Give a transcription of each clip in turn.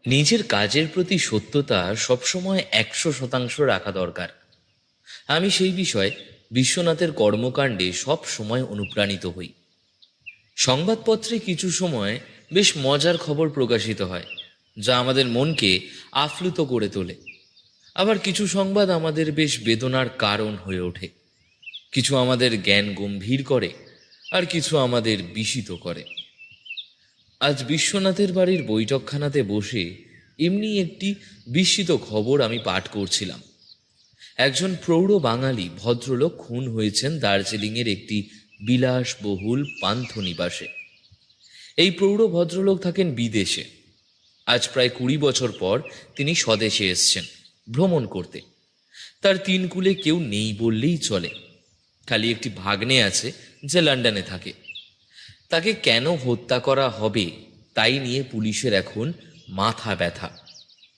নিজের কাজের প্রতি সত্যতা সবসময় 100% রাখা দরকার। আমি সেই বিষয়ে বিশ্বনাথের কর্মকাণ্ডে সব সময় অনুপ্রাণিত হই। সংবাদপত্রে কিছু সময় বেশ মজার খবর প্রকাশিত হয়, যা আমাদের মনকে আপ্লুত করে তোলে। আবার কিছু সংবাদ আমাদের বেশ বেদনার কারণ হয়ে ওঠে। কিছু আমাদের জ্ঞান গম্ভীর করে, আর কিছু আমাদের বিস্মিত করে। আজ বিশ্বনাথের বাড়ির বৈঠকখানাতে বসে এমনি একটি বিস্মিত খবর আমি পাঠ করছিলাম। একজন প্রৌঢ় বাঙালি ভদ্রলোক খুন হয়েছেন দার্জিলিংয়ের একটি বিলাসবহুল পান্থনিবাসে। এই প্রৌঢ় ভদ্রলোক থাকেন বিদেশে। আজ প্রায় 20 বছর পর তিনি স্বদেশে এসছেন ভ্রমণ করতে। তার 3 কুলে কেউ নেই বললেই চলে। খালি একটি ভাগ্নে আছে যে লন্ডনে থাকে। তাকে কেন হত্যা করা হবে তাই নিয়ে পুলিশের এখন মাথা ব্যথা,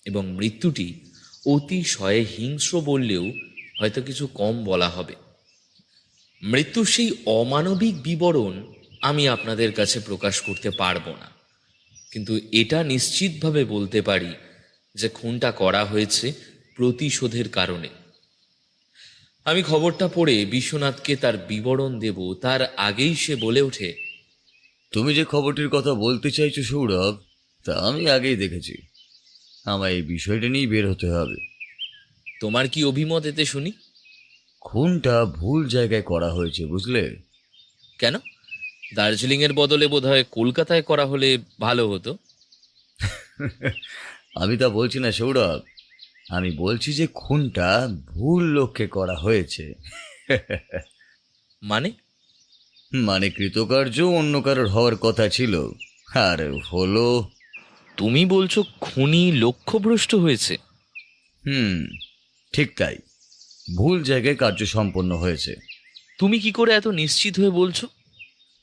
এবং মৃত্যুটি অতিশয় হিংস্র বললেও হয়তো কিছু কম বলা হবে। মৃত্যুর সেই অমানবিক বিবরণ আমি আপনাদের কাছে প্রকাশ করতে পারবো না, কিন্তু এটা নিশ্চিতভাবে বলতে পারি যে খুনটা করা হয়েছে প্রতিশোধের কারণে। আমি খবরটা পড়ে বিশ্বনাথকে তার বিবরণ দেব তার আগেই সে বলে ওঠে, তুমি যে খবরটির কথা বলতে চাইছো সৌরভ, তা আমি আগেই দেখেছি। আমায় এই বিষয়টা নিয়েই বের হতে হবে। তোমার কি অভিমত এতে শুনি? খুনটা ভুল জায়গায় করা হয়েছে, বুঝলে? কেন? দার্জিলিংয়ের বদলে বোধহয় কলকাতায় করা হলে ভালো হতো। আমি তা বলছি না সৌরভ, আমি বলছি যে খুনটা ভুল লক্ষ্যে করা হয়েছে। মানে? মানে কৃতকার্য অন্য কারোর হওয়ার কথা ছিল, আর হলো। তুমি বলছো খুনি লক্ষ্যভ্রষ্ট হয়েছে? হুম, ঠিক তাই। ভুল জায়গায় কার্য সম্পন্ন হয়েছে। তুমি কি করে এত নিশ্চিত হয়ে বলছো?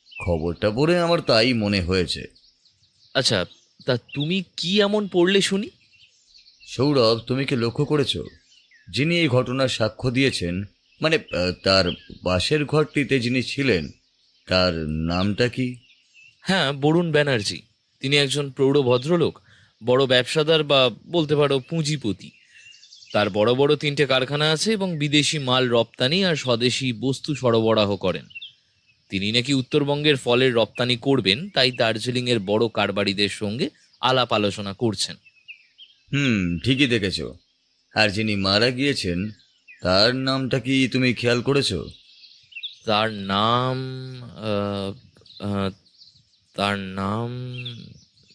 খবরটা পড়ে আমার তাই মনে হয়েছে। আচ্ছা, তা তুমি কি এমন পড়লে শুনি? সৌরভ, তুমি কি লক্ষ্য করেছো যিনি এই ঘটনার সাক্ষ্য দিয়েছেন, মানে তার পাশের ঘরটিতে যিনি ছিলেন, তার নামটা কি? হ্যাঁ, বরুণ ব্যানার্জি। তিনি একজন প্রৌঢ় ভদ্রলোক, বড় ব্যবসাদার বা বলতে পারো পুঁজিপতি। তার বড় বড় 3টে কারখানা আছে এবং বিদেশি মাল রপ্তানি আর স্বদেশি বস্তু সরবরাহ করেন। তিনি নাকি উত্তরবঙ্গের ফলের রপ্তানি করবেন, তাই দার্জিলিংয়ের বড় কারবারিদের সঙ্গে আলাপ আলোচনা করছেন। ঠিকই দেখেছো। আর যিনি মারা গিয়েছেন তার নামটা কি তুমি খেয়াল করেছো? তার নাম আহ, আহ, তার নাম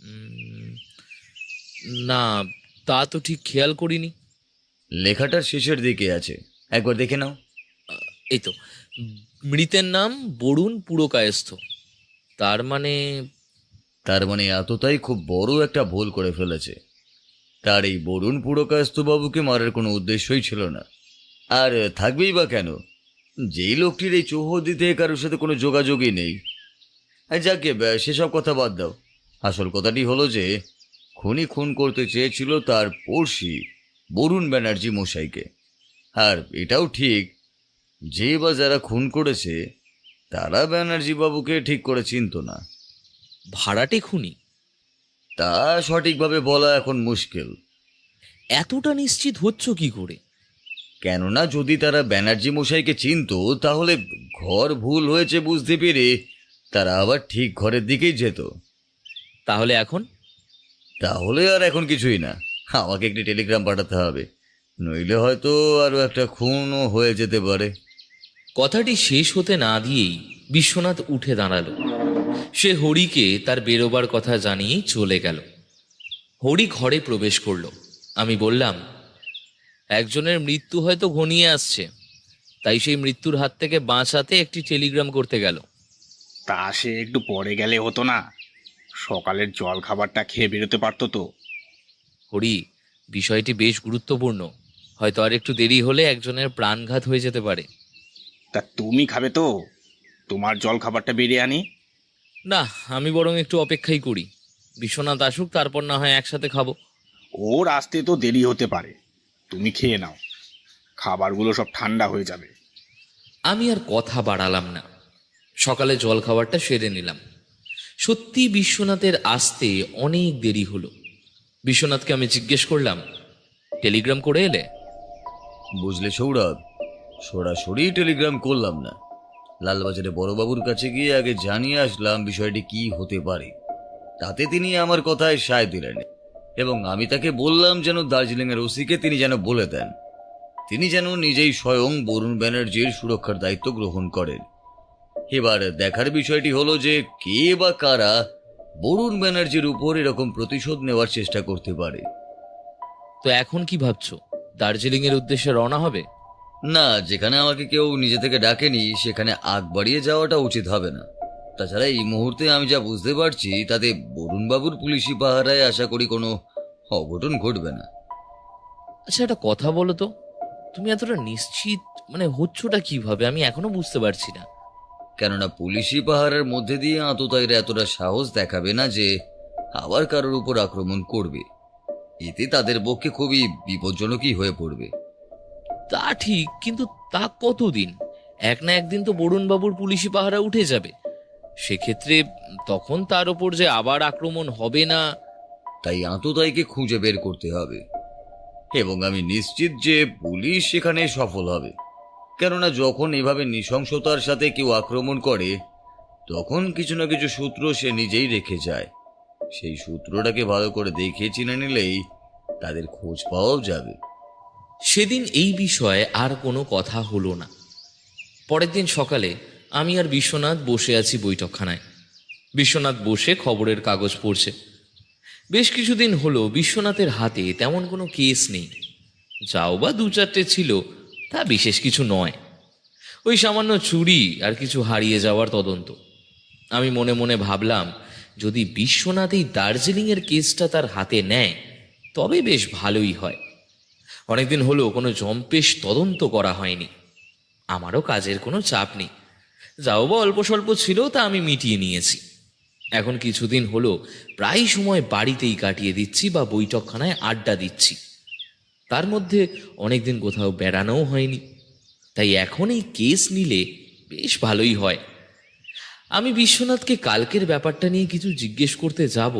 উম, না, তা তো ঠিক খেয়াল করিনি। লেখাটার শেষের দিকে আছে, একবার দেখে নাও। এই তো, মৃতের নাম বরুণ পুরকায়স্থ। তার মানে? তার মানে এতটাই খুব বড় একটা ভুল করে ফেলেছে। তার এই বরুণ পুরকায়স্থবাবুকে মারার কোনো উদ্দেশ্যই ছিল না, আর থাকবেই বা কেন? যেই লোকটির এই চৌহদ্দিতে কারোর সাথে কোনো যোগাযোগই নেই। যাকে সেসব কথা বাদ দাও। আসল কথাটি হলো যে খুনি খুন করতে চেয়েছিল তার পড়শি বরুণ ব্যানার্জি মশাইকে। আর এটাও ঠিক, যে বা যারা খুন করেছে তারা ব্যানার্জি বাবুকে ঠিক করে চিনত না। ভাড়াটে খুনি? তা সঠিকভাবে বলা এখন মুশকিল। এতটা নিশ্চিত হচ্ছ কি করে? কেননা যদি তারা ব্যানার্জি মশাইকে চিনত, তাহলে ঘর ভুল হয়েছে বুঝতে পেরে তারা আবার ঠিক ঘরের দিকেই যেত। তাহলে এখন? তাহলে আর এখন কিছুই না, আমাকে একটি টেলিগ্রাম পাঠাতে হবে, নইলে হয়তো আরও একটা খুনও হয়ে যেতে পারে। কথাটি শেষ হতে না দিয়েই বিশ্বনাথ উঠে দাঁড়ালো। সে হরিকে তার বেরোবার কথা জানিয়েই চলে গেল। হরি ঘরে প্রবেশ করলো। আমি বললাম, একজনের মৃত্যু হয়তো ঘনিয়ে আসছে, তাই সেই মৃত্যুর হাত থেকে বাঁচাতে একটি টেলিগ্রাম করতে গেল। তা সে একটু পরে গেলে হতো না? সকালের জল খাবারটা খেয়ে বেরোতে পারতো তো। হরি, বিষয়টি বেশ গুরুত্বপূর্ণ। হয়তো আর একটু দেরি হলে একজনের প্রাণঘাত হয়ে যেতে পারে। তা তুমি খাবে তো? তোমার জল খাবারটা বেরিয়ে আনি। না, আমি বরং একটু অপেক্ষাই করি। বিশ্বনাথ আসুক, তারপর না হয় একসাথে খাবো। ওর আসতে তো দেরি হতে পারে, তুমি খেয়ে নাও, খাবারগুলো সব ঠান্ডা হয়ে যাবে। আমি আর কথা বাড়ালাম না। সকালে জল খাবারটা সেরে নিলাম। সত্যি বিশ্বনাথের আসতে অনেক দেরি হলো। বিশ্বনাথকে আমি জিজ্ঞেস করলাম, টেলিগ্রাম করে এলে? বুঝলে সৌরভ, সরাসরি টেলিগ্রাম করলাম না, লালবাজারে বড়বাবুর কাছে গিয়ে আগে জানিয়ে আসলাম বিষয়টি কি হতে পারে। তাতে তিনি আমার কথায় সায় দিলেন এবং আমি তাকে বললাম যেন দার্জিলিংয়ের ওসিকে তিনি যেন বলে দেন তিনি যেন নিজেই স্বয়ং বরুণ ব্যানার্জির সুরক্ষার দায়িত্ব গ্রহণ করেন। এবার দেখার বিষয়টি হলো যে কে বা কারা বরুণ ব্যানার্জির উপর এরকম প্রতিশোধ নেওয়ার চেষ্টা করতে পারে। তো এখন কি ভাবছো, দার্জিলিং এর উদ্দেশ্যে রওনা হবে? না, যেখানে আমাকে কেউ নিজে থেকে ডাকেনি সেখানে আগ বাড়িয়ে যাওয়াটা উচিত হবে না। তাছাড়া এই মুহূর্তে আমি যা বুঝতে পারছি তাতে বরুণবাবুর পুলিশি পাহারায় আশা করি কোনো অঘটন ঘটবে না। আচ্ছা, একটা কথা বলো তো, তুমি এতটা নিশ্চিত হচ্ছটা কিভাবে? আমি এখনো বুঝতে পারছি না। কেননা পুলিশি পাহারার মধ্যে দিয়ে আততায়ীরা এতটা সাহস দেখাবে না যে আবার কারোর উপর আক্রমণ করবে। এতে তাদের পক্ষে খুবই বিপজ্জনকই হয়ে পড়বে। তা ঠিক, কিন্তু তা কতদিন? এক না একদিন তো বরুণবাবুর পুলিশি পাহারা উঠে যাবে। সেক্ষেত্রে তখন তার ওপর যে আবার আক্রমণ হবে না। তাই আততায়ীকে খুঁজে বের করতে হবে এবং আমি নিশ্চিত যে পুলিশ সেখানে সফল হবে। কেননা যখন এভাবে নৃশংসতার সাথে কেউ আক্রমণ করে তখন কিছু না কিছু সূত্র সে নিজেই রেখে যায়। সেই সূত্রটাকে ভালো করে দেখে চিনে নিলেই তাদের খোঁজ পাওয়াও যাবে। সেদিন এই বিষয়ে আর কোনো কথা হলো না। পরের দিন সকালে আমি আর বিশ্বনাথ বসে আছি বৈঠকখানায়। বিশ্বনাথ বসে খবরের কাগজ পড়ছে। বেশ কিছুদিন হলো বিশ্বনাথের হাতে তেমন কোনো কেস নেই। যাও বা দু চারটে ছিল, তা বিশেষ কিছু নয়। ওই সামান্য চুরি আর কিছু হারিয়ে যাওয়ার তদন্ত। আমি মনে মনে ভাবলাম, যদি বিশ্বনাথ এই দার্জিলিংয়ের কেসটা তার হাতে নেয় তবে বেশ ভালোই হয়। অনেকদিন হলো কোনো জম্পেশ তদন্ত করা হয়নি। আমারও কাজের কোনো চাপ নেই, যাও বা অল্প স্বল্প ছিল তা আমি মিটিয়ে নিয়েছি। এখন কিছুদিন হলো প্রায় সময় বাড়িতেই কাটিয়ে দিচ্ছি বা বৈঠকখানায় আড্ডা দিচ্ছি। তার মধ্যে অনেকদিন কোথাও বেড়ানোও হয়নি। তাই এখন এই কেস নিলে বেশ ভালোই হয়। আমি বিশ্বনাথকে কালকের ব্যাপারটা নিয়ে কিছু জিজ্ঞেস করতে যাব,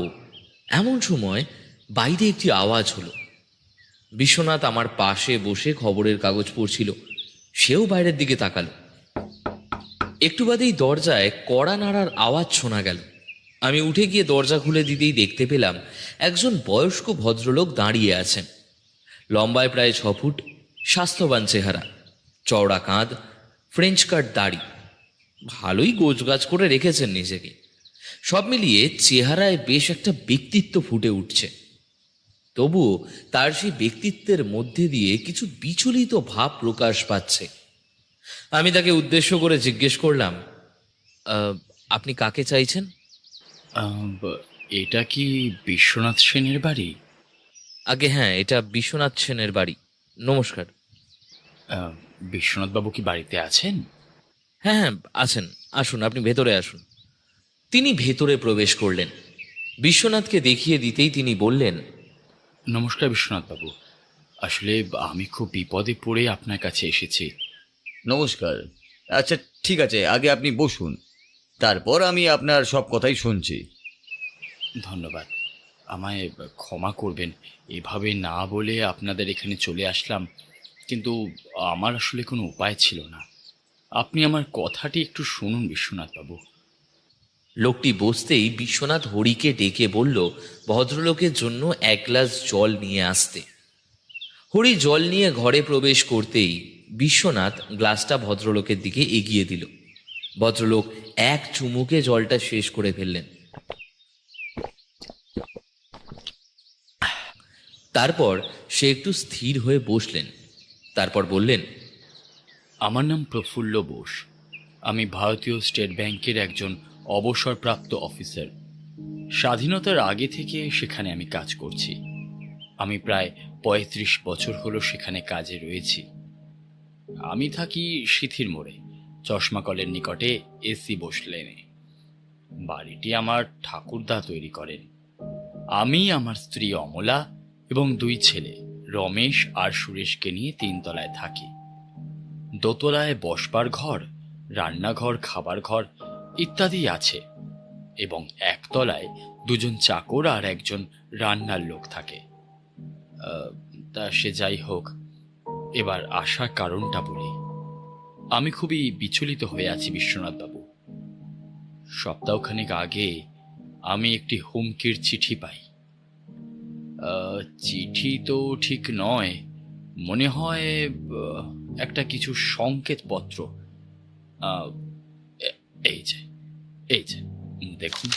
এমন সময় বাইরে একটি আওয়াজ হলো। বিশ্বনাথ আমার পাশে বসে খবরের কাগজ পড়ছিল। সেও বাইরের দিকে তাকালো। একটু বাদেই দরজায় কড়া নাড়ার আওয়াজ শোনা গেল। আমি উঠে গিয়ে দরজা খুলে দিতেই দেখতে পেলাম একজন বয়স্ক ভদ্রলোক দাঁড়িয়ে আছেন। লম্বায় প্রায় 6 ফুট, স্বাস্থ্যবান চেহারা, চওড়া কাঁধ, ফ্রেঞ্চ কাট দাড়ি। ভালোই গোছগাছ করে রেখেছেন নিজেকে। সব মিলিয়ে চেহারায় বেশ একটা ব্যক্তিত্ব ফুটে উঠছে। তবুও তার সেই ব্যক্তিত্বের মধ্যে দিয়ে কিছু বিচলিত ভাব প্রকাশ পাচ্ছে। আমি তাকে উদ্দেশ্য করে জিজ্ঞেস করলাম, আপনি কাকে চাইছেন? এটা কি বিশ্বনাথ সেনের বাড়ি? আগে হ্যাঁ, এটা বিশ্বনাথ সেনের বাড়ি। নমস্কার। বিশ্বনাথ বাবু কি বাড়িতে আছেন? হ্যাঁ হ্যাঁ, আছেন। আসুন, আপনি ভেতরে আসুন। তিনি ভেতরে প্রবেশ করলেন। বিশ্বনাথকে দেখিয়ে দিতেই তিনি বললেন, নমস্কার বিশ্বনাথ বাবু, আসলে আমি খুব বিপদে পড়ে আপনার কাছে এসেছি। নমস্কার। আচ্ছা ঠিক আছে, আগে আপনি বসুন, তারপর আমি আপনার সব কথাই শুনছি। ধন্যবাদ। আমায় ক্ষমা করবেন, এভাবে না বলে আপনাদের এখানে চলে আসলাম, কিন্তু আমার আসলে কোনো উপায় ছিল না। আপনি আমার কথাটি একটু শুনুন বিশ্বনাথ বাবু। লোকটি বসতেই বিশ্বনাথ হরিকে ডেকে বলল ভদ্রলোকের জন্য 1 গ্লাস জল নিয়ে আসতে। হরি জল নিয়ে ঘরে প্রবেশ করতেই বিশ্বনাথ গ্লাসটা ভদ্রলোকের দিকে এগিয়ে দিল। ভদ্রলোক এক চুমুকে জলটা শেষ করে ফেললেন। তারপর সে একটু স্থির হয়ে বসলেন। তারপর বললেন, আমার নাম প্রফুল্ল বোস। আমি ভারতীয় স্টেট ব্যাংকের একজন অবসরপ্রাপ্ত অফিসার। স্বাধীনতার আগে থেকে সেখানে আমি কাজ করছি। আমি প্রায় 35 বছর হলো সেখানে কাজে রয়েছি। আমি থাকি সিথির মোড়ে, চশমা কলের নিকটে এসি বোস লেনে। বাড়িটি আমার ঠাকুরদা তৈরি করেন। আমি, আমার স্ত্রী অমলা এবং 2 ছেলে রমেশ আর সুরেশকে নিয়ে 3 তলায় থাকি। দোতলায় বসবার ঘর, রান্নাঘর, খাবার ঘর ইত্যাদি আছে। এবং একতলায় দুজন চাকর আর একজন রান্নার লোক থাকে। তা সে যাই হোক, এবার আসার কারণটা বলি। আমি খুবই বিচলিত হয়ে আছি বিশ্বনাথ বাবু। সপ্তাহখানেক আগে আমি একটি হুমকির চিঠি পাই। চিঠি তো ঠিক নয়, মনে হয় একটা কিছু সংকেত পত্র। এই যে এই যে দেখুন।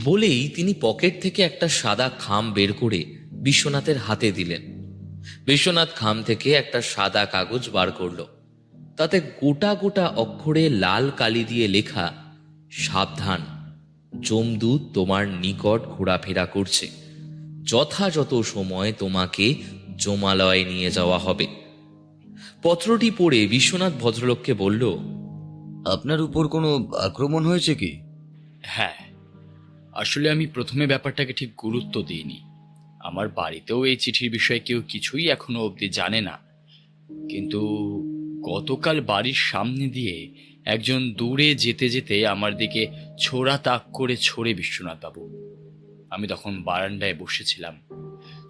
বলেই তিনি পকেট থেকে একটা সাদা খাম বের করে বিশ্বনাথের হাতে দিলেন। বিশ্বনাথ খাম থেকে একটা সাদা কাগজ বার করল। তাতে গোটা গোটা অক্ষরে লাল কালি দিয়ে লেখা, সাবধান, যমদূত তোমার নিকট ঘোরাফেরা করছে, যথাযথ সময় তোমাকে যমালয়ে নিয়ে যাওয়া হবে। পত্রটি পড়ে বিশ্বনাথ ভদ্রলোককে বলল, আপনার উপর কোনো আক্রমণ হয়েছে কি? হ্যাঁ, আসলে আমি প্রথমে ব্যাপারটাকে ঠিক গুরুত্ব দিইনি। আমার বাড়িতেও এই চিঠির বিষয়ে কেউ কিছুই এখনো অবধি জানে না। কিন্তু গতকাল বাড়ির সামনে দিয়ে একজন দূরে যেতে যেতে আমার দিকে ছোড়া তাক করে ছোড়ে বিশ্বনাথ বাবু। আমি তখন বারান্দায় বসেছিলাম।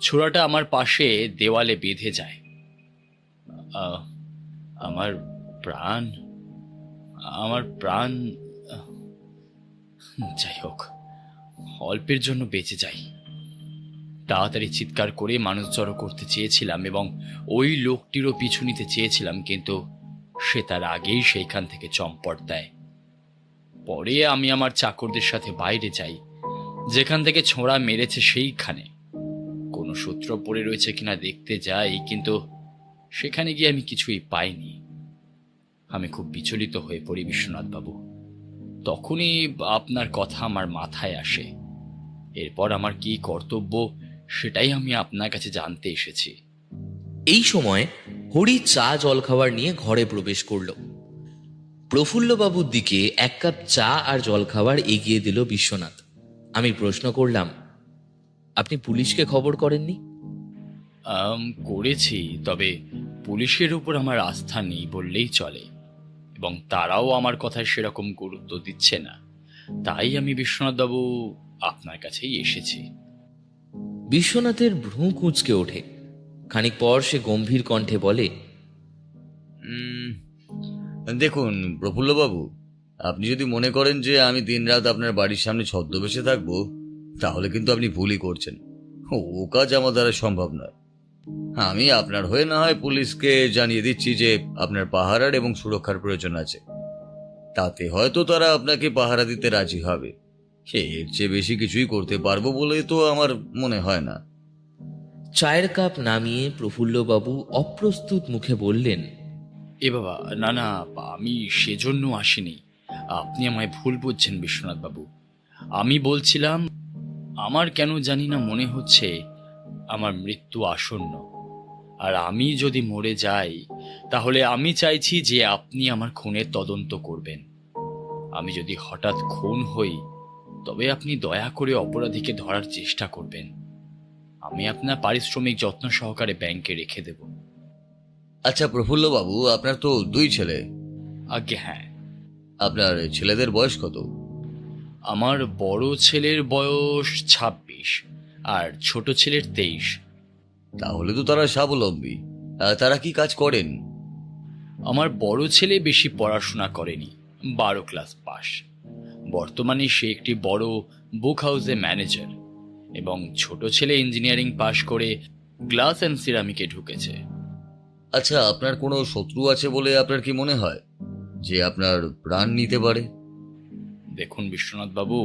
ছোড়াটা আমার পাশে দেওয়ালে বেঁধে যায়। আমার প্রাণ আমার প্রাণ যাই হোক, অল্পের জন্য বেঁচে যাই। তাড়াতাড়ি চিৎকার করে মানুষ জড়ো করতে চেয়েছিলাম এবং ওই লোকটিরও পিছু নিতে চেয়েছিলাম, কিন্তু সে তার আগেই সেইখান থেকে চম্পট দেয়। পরে আমি আমার চাকরদের সাথে বাইরে যাই, যেখান থেকে ছোঁড়া মেরেছে সেইখানে কোনো সূত্র পড়ে রয়েছে কিনা দেখতে যাই, কিন্তু সেখানে গিয়ে আমি কিছুই পাইনি। আমি খুব বিচলিত হয়ে পড়ি বিশ্বনাথ বাবু। তখনই আপনার কথা আমার মাথায় আসে। এরপর আমার কি কর্তব্য সেটাই আমি আপনার কাছে জানতে এসেছি। এই সময় হরি চা জলখাবার নিয়ে ঘরে প্রবেশ করল। প্রফুল্লবাবুর দিকে এক কাপ চা আর জলখাবার এগিয়ে দিল বিশ্বনাথ। আমি প্রশ্ন করলাম, আপনি পুলিশকে খবর করেননি? করেছি, তবে পুলিশের উপর আমার আস্থা নেই বললেই চলে, এবং তারাও আমার কথায় সেরকম গুরুত্ব দিচ্ছে না। তাই আমি বিশ্বনাথবাবু আপনার কাছেই এসেছি। বিশ্বনাথের ভ্রু কুঁচকে ওঠে। খানিক পর সে গম্ভীর কণ্ঠে বলে, দেখুন প্রফুল্লবাবু, আপনি যদি মনে করেন যে আমি দিনরাত আপনার বাড়ির সামনে ছদ্মবেশে থাকবো, তাহলে কিন্তু আপনি ভুলই করছেন। ও কাজ আমার দ্বারা সম্ভব নয়। আমি আপনার হয়ে না হয় পুলিশকে জানিয়ে দিচ্ছি যে আপনার পাহারার এবং সুরক্ষার প্রয়োজন আছে। তাতে হয়তো তারা আপনাকে পাহারা দিতে রাজি হবে। এর চেয়ে বেশি কিছুই করতে পারবো বলে তো আমার মনে হয় না। চায়ের কাপ নামিয়ে প্রফুল্লবাবু অপ্রস্তুত মুখে বললেন, এ বাবা, না না, আমি সেজন্য আসিনি। আপনি আমায় ভুল বুঝছেন বিশ্বনাথ বাবু। আমি বলছিলাম, আমার কেন জানি না মনে হচ্ছে আমার মৃত্যু আসন্ন। আর আমি যদি মরে যাই, তাহলে আমি চাইছি যে আপনি আমার খুনের তদন্ত করবেন। আমি যদি হঠাৎ খুন হই, তবে আপনি দয়া করে অপরাধীকে ধরার চেষ্টা করবেন। আমি আপনার পারিশ্রমিক যত্ন সহকারে ব্যাংকে রেখে দেব। আচ্ছা প্রফুল্লবাবু, আপনার তো 2 ছেলে। আজ্ঞে হ্যাঁ। আপনার ছেলেদের বয়স কত? আমার বড় ছেলের বয়স 26 আর ছোট ছেলের 23। তাহলে তো তারা স্বাবলম্বী। তারা কি কাজ করেন? আমার বড় ছেলে বেশি পড়াশোনা করেনি, 12 ক্লাস পাস। বর্তমানে সে একটি বড় বুক হাউসে ম্যানেজার, এবং ছোট ছেলে ইঞ্জিনিয়ারিং পাশ করে গ্লাস অ্যান্ড সিরামিকে ঢুকেছে। আচ্ছা, আপনার কোনো শত্রু আছে বলে আপনার কি মনে হয় যে আপনার প্রাণ নিতে পারে? দেখুন বিশ্বনাথ বাবু,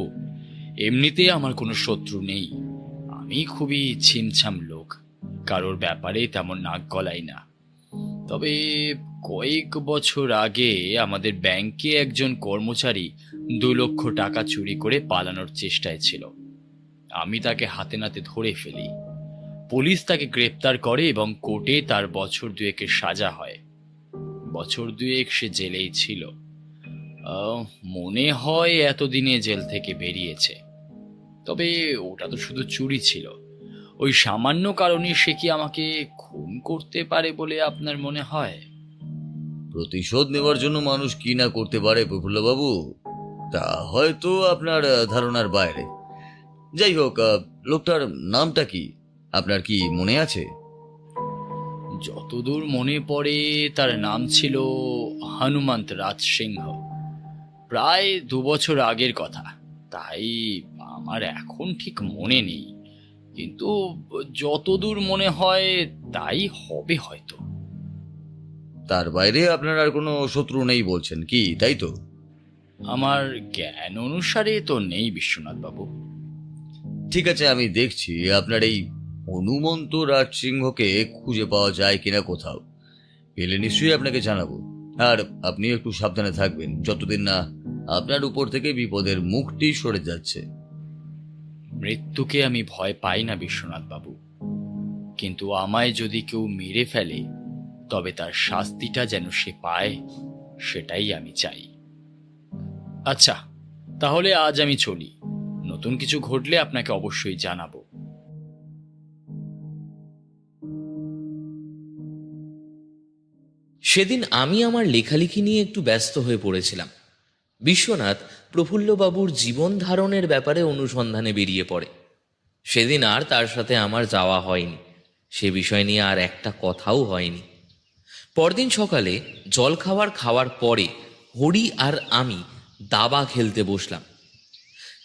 এমনিতে আমার কোনো শত্রু নেই। আমি খুবই ছিমছাম লোক, কারোর ব্যাপারে তেমন নাক গলাই না। তবে কয়েক বছর আগে আমাদের ব্যাংকে একজন কর্মচারী 2 লক্ষ টাকা চুরি করে পালানোর চেষ্টায় ছিল। আমি তাকে হাতে নাতে ধরে ফেলি। পুলিশ তাকে গ্রেপ্তার করে এবং কোর্টে তার বছর 2 সাজা হয়। বছর 2 সে জেলেই ছিল। মনে হয় এতদিনে জেল থেকে বেরিয়েছে। তবে ওটা তো শুধু চুরি ছিল। ওই সামান্য কারণে সে কি আমাকে খুন করতে পারে বলে আপনার মনে হয়? প্রতিশোধ নেওয়ার জন্য মানুষ কি না করতে পারে প্রফুল্লবাবু। তা হয়তো আপনার ধারণার বাইরে। যাই হোক, লোকটার নামটা কি আপনার কি মনে আছে? যতদূর মনে পড়ে তার নাম ছিল হনুমন্ত রাজ সিংহ। প্রায় 2 বছর আগের কথা, তাই আমার এখন ঠিক মনে নেই, কিন্তু যতদূর মনে হয় তাই হবে হয়তো। তার বাইরে আপনার আর কোনো শত্রু নেই বলছেন কি, তাই তো? আমার জ্ঞান অনুসারে তো নেই বিশ্বনাথ বাবু। ঠিক আছে, আমি দেখছি আপনার এই হনুমন্ত রাজ সিংহকে খুঁজে পাওয়া যায় কিনা কোথাও। পেলে নিশ্চয়ই আপনাকে জানাবো। আর আপনি একটু সাবধানে থাকবেন যতদিন না আপনার উপর থেকে বিপদের মুখটি সরে যাচ্ছে। মৃত্যুকে আমি ভয় পাই না বিশ্বনাথ বাবু, কিন্তু আমায় যদি কেউ মেরে ফেলে তবে তার শাস্তিটা যেন সে পায়, সেটাই আমি চাই। আচ্ছা, তাহলে আজ আমি চলি। নতুন কিছু ঘটলে আপনাকে অবশ্যই জানাবো। সেদিন আমি আমার লেখালেখি নিয়ে একটু ব্যস্ত হয়ে পড়েছিলাম। বিশ্বনাথ প্রফুল্লবাবুর জীবন ধারণের ব্যাপারে অনুসন্ধানে বেরিয়ে পড়ে। সেদিন আর তার সাথে আমার যাওয়া হয়নি, সে বিষয় নিয়ে আর একটা কথাও হয়নি। পরদিন সকালে খাওয়ার পরে হরি আর আমি দাবা খেলতে বসলাম।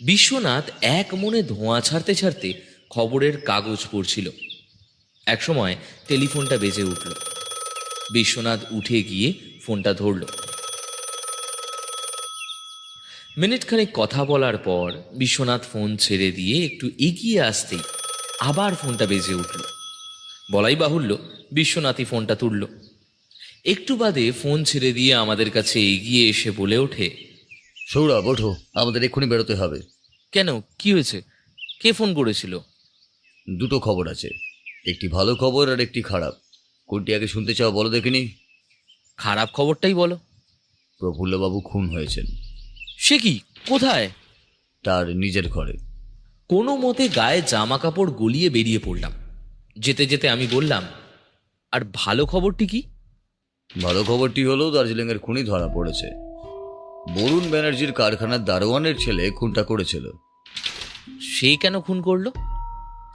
বিশ্বনাথ এক মনে ধোঁয়া ছাড়তে ছাড়তে খবরের কাগজ পড়ছিল। একসময় টেলিফোনটা বেজে উঠল। বিশ্বনাথ উঠে গিয়ে ফোনটা ধরল। মিনিটখানেক কথা বলার পর বিশ্বনাথ ফোন ছেড়ে দিয়ে একটু এগিয়ে আসতেই আবার ফোনটা বেজে উঠল। বলাই বাহুল্য, বিশ্বনাথই ফোনটা তুলল। একটু বাদে ফোন ছেড়ে দিয়ে আমাদের কাছে এগিয়ে এসে বলে ওঠে, সৌরভ, ওঠো, আমাদের এক্ষুনি বেরোতে হবে। কেন, কি হয়েছে? কে ফোন করেছিল? দুটো খবর আছে, একটি ভালো খবর আর একটি খারাপ। কোনটি আগে শুনতে চাও বলো দেখিনি? খারাপ খবরটাই বলো। প্রফুল্লবাবু খুন হয়েছেন। সে কি? কোথায়? তার নিজের ঘরে। কোনো মতে গায়ে জামা কাপড় গলিয়ে বেরিয়ে পড়লাম। যেতে যেতে আমি বললাম, আর ভালো খবরটি কি? ভালো খবরটি হলো দার্জিলিংয়ের খুনি ধরা পড়েছে। বরুণ ব্যানার্জির কারখানার দারোয়ানের ছেলে খুনটা করেছিল। সে কেন খুন করলো?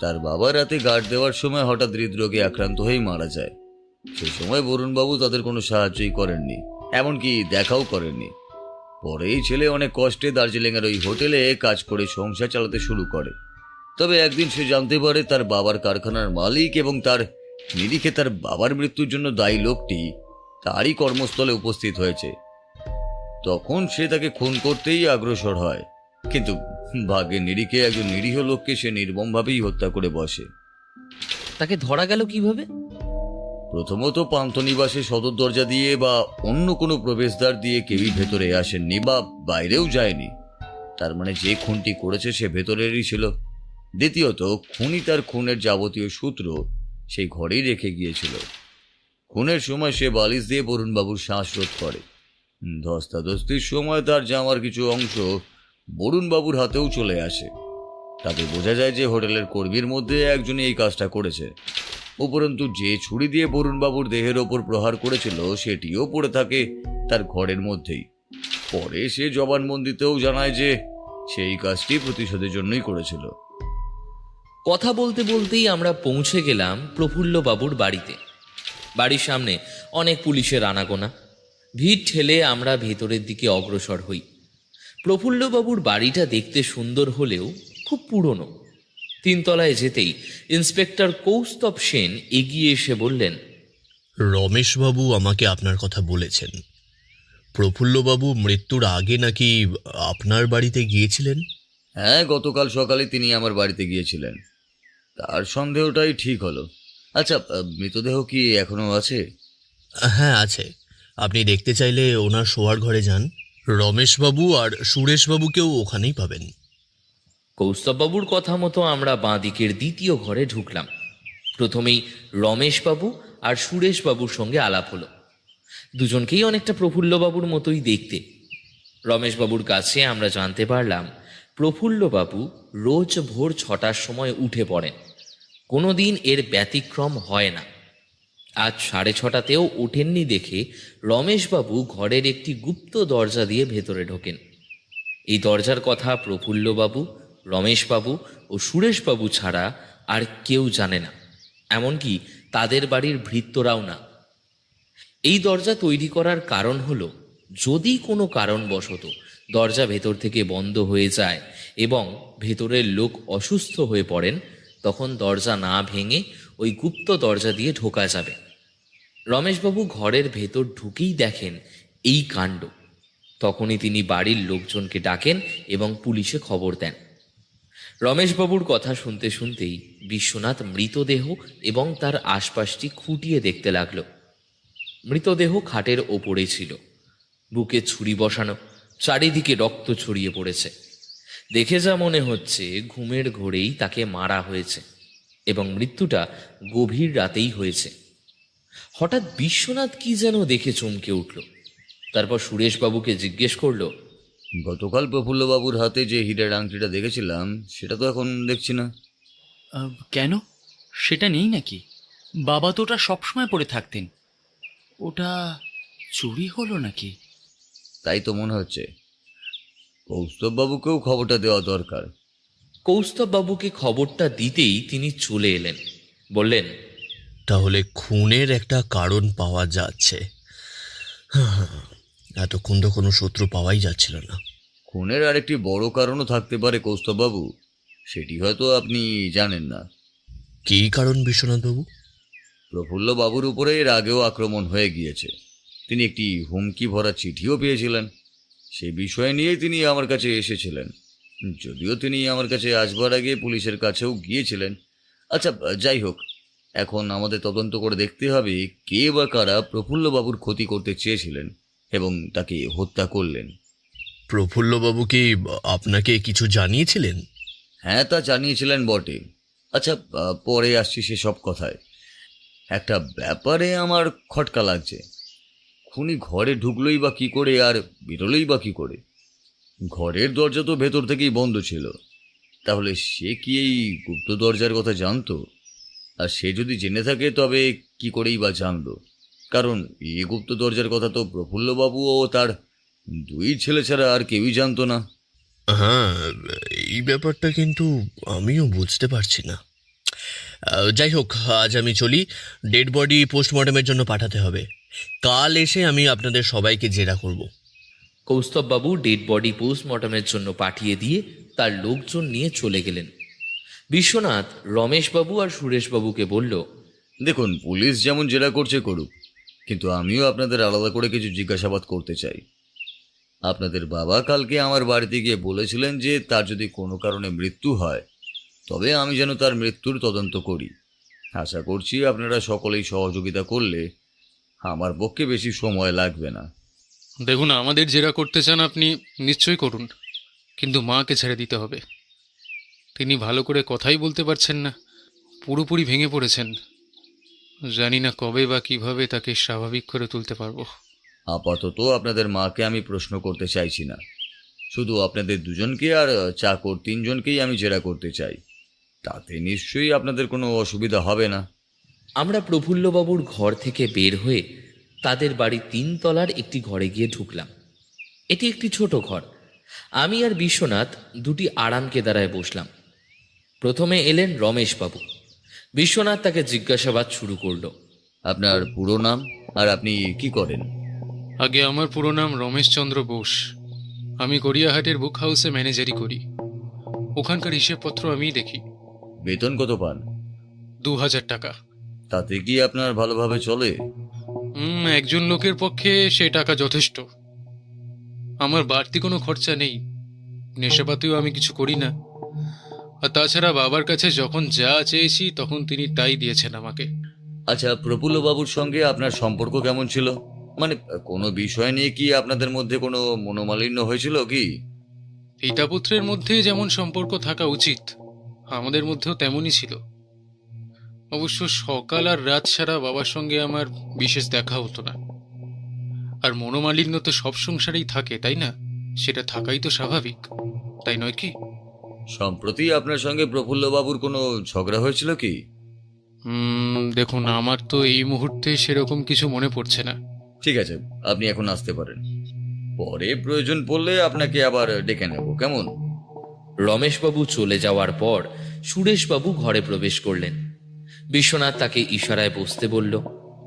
তার বাবা রাতে গার্ড দেওয়ার সময় হঠাৎ হৃদরোগে আক্রান্ত হয়েই মারা যায়। সেই সময় বরুণবাবু তাদের কোনো সাহায্যই করেননি, এমনকি দেখাও করেননি। পরেই ছেলে অনেক কষ্টে দার্জিলিংয়ের ওই হোটেলে কাজ করে সংসার চালাতে শুরু করে। তবে একদিন সে জানতে পারে তার বাবার কারখানার মালিক এবং তার নিরিখে তার বাবার মৃত্যুর জন্য দায়ী লোকটি তারই কর্মস্থলে উপস্থিত হয়েছে। তখন সে তাকে খুন করতেই অগ্রসর হয়, কিন্তু ভাগ্যের নিরিখে একজন নিরীহ লোককে সে নির্মমভাবেই হত্যা করে বসে। তাকে ধরা গেল কিভাবে? প্রথমত পান্থনিবাসে সদর দরজা দিয়ে বা অন্য কোনো প্রবেশদ্বার দিয়ে কেউই ভেতরে আসেননি বা বাইরেও যায়নি। তার মানে যে খুনটি করেছে সে ভেতরেরই ছিল। দ্বিতীয়ত, খুনি তার খুনের যাবতীয় সূত্র সেই ঘরেই রেখে গিয়েছিল। খুনের সময় সে বালিশ দিয়ে বরুণবাবুর শ্বাসরোধ করে। ধস্তাধস্তির সময় তার জামার কিছু অংশ বরুণবাবুর হাতেও চলে আসে। তাতে বোঝা যায় যে হোটেলের কর্মীর মধ্যে একজনই এই কাজটা করেছে। উপরন্তু যে ছুরি দিয়ে বরুণবাবুর দেহের ওপর প্রহার করেছিল সেটিও পড়ে থাকে তার ঘরের মধ্যেই। পরে সে জবানবন্দিতেও জানায় যে সেই কাজটি প্রতিশোধের জন্যই করেছিল। কথা বলতে বলতেই আমরা পৌঁছে গেলাম প্রফুল্লবাবুর বাড়িতে। বাড়ির সামনে অনেক পুলিশের আনাগোনা। ভিড় ঠেলে আমরা ভেতরের দিকে অগ্রসর হই। প্রফুল্লবাবুর বাড়িটা দেখতে সুন্দর হলেও খুব পুরনো। 3 তলায় যেতেই ইন্সপেক্টর কৌস্তব সেন এগিয়ে এসে বললেন, রমেশবাবু আমাকে আপনার কথা বলেছেন। প্রফুল্লবাবু মৃত্যুর আগে নাকি আপনার বাড়িতে গিয়েছিলেন? হ্যাঁ, গতকাল সকালে তিনি আমার বাড়িতে গিয়েছিলেন। তার সন্দেহটাই ঠিক হলো। আচ্ছা, মৃতদেহ কি এখনো আছে? হ্যাঁ, আছে। আপনি দেখতে চাইলে ওনার শোয়ার ঘরে যান। রমেশবাবু আর সুরেশবাবুকেও ওখানেই পাবেন। কৌস্তববাবুর কথা মতো আমরা বাঁ দিকের দ্বিতীয় ঘরে ঢুকলাম। প্রথমেই রমেশবাবু আর সুরেশবাবুর সঙ্গে আলাপ হলো। দুজনকেই অনেকটা প্রফুল্লবাবুর মতোই দেখতে। রমেশবাবুর কাছে আমরা জানতে পারলাম প্রফুল্লবাবু রোজ ভোর 6টার সময় উঠে পড়েন। কোনো দিন এর ব্যতিক্রম হয় না। আজ 6:30তেও ওঠেননি দেখে রমেশবাবু ঘরের একটি গুপ্ত দরজা দিয়ে ভেতরে ঢোকেন। এই দরজার কথা প্রফুল্লবাবু, রমেশবাবু ও সুরেশবাবু ছাড়া আর কেউ জানে না, এমনকি তাদের বাড়ির ভৃত্যরাও না। এই দরজা তৈরি করার কারণ হলো, যদি কোনো কারণবশত দরজা ভেতর থেকে বন্ধ হয়ে যায় এবং ভেতরের লোক অসুস্থ হয়ে পড়েন, তখন দরজা না ভেঙে ওই গুপ্ত দরজা দিয়ে ঢোকা যাবে। রমেশবাবু ঘরের ভেতর ঢুকেই দেখেন এই কাণ্ড। তখনই তিনি বাড়ির লোকজনকে ডাকেন এবং পুলিশে খবর দেন। রমেশবাবুর কথা শুনতে শুনতেই বিশ্বনাথ মৃতদেহ এবং তার আশপাশটি খুঁটিয়ে দেখতে লাগল। মৃতদেহ খাটের ওপরে ছিল, বুকে ছুরি বসানো, চারিদিকে রক্ত ছড়িয়ে পড়েছে। দেখে যা মনে হচ্ছে ঘুমের ঘোরেই তাকে মারা হয়েছে এবং মৃত্যুটা গভীর রাতেই হয়েছে। হঠাৎ বিশ্বনাথ কি যেন দেখে চমকে উঠল। তারপর সুরেশবাবুকে জিজ্ঞেস করলো, গতকাল প্রফুল্লবাবুর হাতে যে হীরের আংটিটা দেখেছিলাম সেটা তো এখন দেখছি না। কেন, সেটা নেই নাকি? বাবা তো ওটা সবসময় পরে থাকতেন। ওটা চুরি হলো নাকি? তাই তো মনে হচ্ছে। কৌস্তববাবুকেও খবরটা দেওয়া দরকার। কৌস্তববাবুকে খবরটা দিতেই তিনি চলে এলেন। বললেন, তাহলে খুনের একটা কারণ পাওয়া যাচ্ছে। এতক্ষণ তো কোনো সূত্র পাওয়াই যাচ্ছিল না। খুনের আরেকটি বড় কারণও থাকতে পারে কৌস্তববাবু, সেটি হয়তো আপনি জানেন না। কী কারণ বিশ্বনাথবাবু? প্রফুল্লবাবুর উপরে এর আগেও আক্রমণ হয়ে গিয়েছে। তিনি একটি হুমকি ভরা চিঠিও পেয়েছিলেন। সেই বিষয় নিয়েই তিনি আমার কাছে এসেছিলেন, যদিও তিনি আমার কাছে আসবার আগে পুলিশের কাছেও গিয়েছিলেন। আচ্ছা, যাই হোক, এখন আমাদের তদন্ত করে দেখতে হবে কে বা কারা প্রফুল্লবাবুর ক্ষতি করতে চেয়েছিলেন এবং তাকে হত্যা করলেন। প্রফুল্লবাবু কি আপনাকে কিছু জানিয়েছিলেন? হ্যাঁ, তা জানিয়েছিলেন বটে। আচ্ছা, পরে আসছি সেসব কথায়। একটা ব্যাপারে আমার খটকা লাগছে। খুনি ঘরে ঢুকলোই বা কী করে আর বেরোলেই বা কী করে? ঘরের দরজা তো ভেতর থেকেই বন্ধ ছিল। তাহলে সে কি এই গুপ্ত দরজার কথা জানতো? আর সে যদি জেনে থাকে তবে কি করেই বা জানলো? কারণ এই গুপ্ত দরজার কথা তো প্রফুল্লবাবু ও তার দুই ছেলে ছাড়া আর কেউই জানতো না। হ্যাঁ, এই ব্যাপারটা কিন্তু আমিও বুঝতে পারছি না। যাই হোক, আজ আমি চলি। ডেড বডি পোস্টমর্টমের জন্য পাঠাতে হবে। কাল এসে আমি আপনাদের সবাইকে জেরা করব। কৌস্তববাবু ডেড বডি পোস্টমর্টমের জন্য পাঠিয়ে দিয়ে তার লোকজন নিয়ে চলে গেলেন। বিশ্বনাথ রমেশবাবু আর সুরেশবাবুকে বলল, দেখুন, পুলিশ যেমন জেরা করছে করুক, কিন্তু আমিও আপনাদের আলাদা করে কিছু জিজ্ঞাসাবাদ করতে চাই। আপনাদের বাবা কালকে আমার বাড়িতে গিয়ে বলেছিলেন যে তার যদি কোনো কারণে মৃত্যু হয় তবে আমি যেন তার মৃত্যুর তদন্ত করি। আশা করছি আপনারা সকলেই সহযোগিতা করলে আমার পক্ষে বেশি সময় লাগবে না। দেখুন, আমাদের জেরা করতে চান আপনি নিশ্চয়ই করুন, কিন্তু মাকে ছেড়ে দিতে হবে। তিনি ভালো করে কথাই বলতে পারছেন না, পুরোপুরি ভেঙে পড়েছেন। জানি না কবে বা কিভাবে তাকে স্বাভাবিক করে তুলতে পারবো। আপাতত আপনাদের মাকে আমি প্রশ্ন করতে চাইছি না, শুধু আপনাদের দুজনকে আর চাকর তিনজনকেই আমি জেরা করতে চাই। তাতে নিশ্চয়ই আপনাদের কোনো অসুবিধা হবে না। আমরা প্রফুল্লবাবুর ঘর থেকে বের হয়ে তাদের বাড়ি 3 তলার একটি ঘরে গিয়ে ঢুকলাম। এটি একটি ছোট ঘর। আমি আর বিশ্বনাথ দুটি আরাম কেদারায় বসলাম। প্রথমে এলেন রমেশবাবু। বিশ্বনাথ তাকে জিজ্ঞাসাবাদ শুরু করলো। আপনার পুরো নাম আর আপনি কি করেন? আগে আমার পুরো নাম রমেশচন্দ্র বোস। আমি গড়িয়াহাটের বুক হাউসে ম্যানেজারি করি। ওখানকার হিসেবপত্র আমিই দেখি। বেতন কত পান? 2000 টাকা। তাতে কি আপনার ভালোভাবে চলে? একজন লোকের পক্ষে সে টাকা যথেষ্ট। আমার বাড়তি কোনো খরচা নেই, নেশাপাতিও আমি কিছু করি না। আর তাছাড়া বাবার কাছে যখন যা চেয়েছি তখন তিনি তাই দিয়েছেন আমাকে। আচ্ছা, প্রফুল্লবাবুর সঙ্গে আপনার সম্পর্ক কেমন ছিল? মানে কোনো বিষয় নিয়ে কি আপনাদের মধ্যে কোনো মনোমালিন্য হয়েছিল কি? পিতাপুত্রের মধ্যে যেমন সম্পর্ক থাকা উচিত আমাদের মধ্যেও তেমনই ছিল। অবশ্য সকাল আর রাত ছাড়া বাবার সঙ্গে আমার বিশেষ দেখা হতো না। আর মনোমালিন্য তো সব সংসারেই থাকে, তাই না? সেটা থাকাই তো স্বাভাবিক, তাই নয় কি? সম্প্রতি আপনার সঙ্গে প্রফুল্লবাবুর কোনো ঝগড়া হয়েছিল কি? দেখুন, আমার তো এই মুহূর্তে সেরকম কিছু মনে পড়ছে না। ঠিক আছে, আপনি এখন আসতে পারেন। পরে প্রয়োজন পড়লে আপনাকে আবার ডেকে নেব, কেমন? রমেশবাবু চলে যাওয়ার পর সুরেশবাবু ঘরে প্রবেশ করলেন। বিশ্বনাথ তাকে ইশারায় বসতে বলল।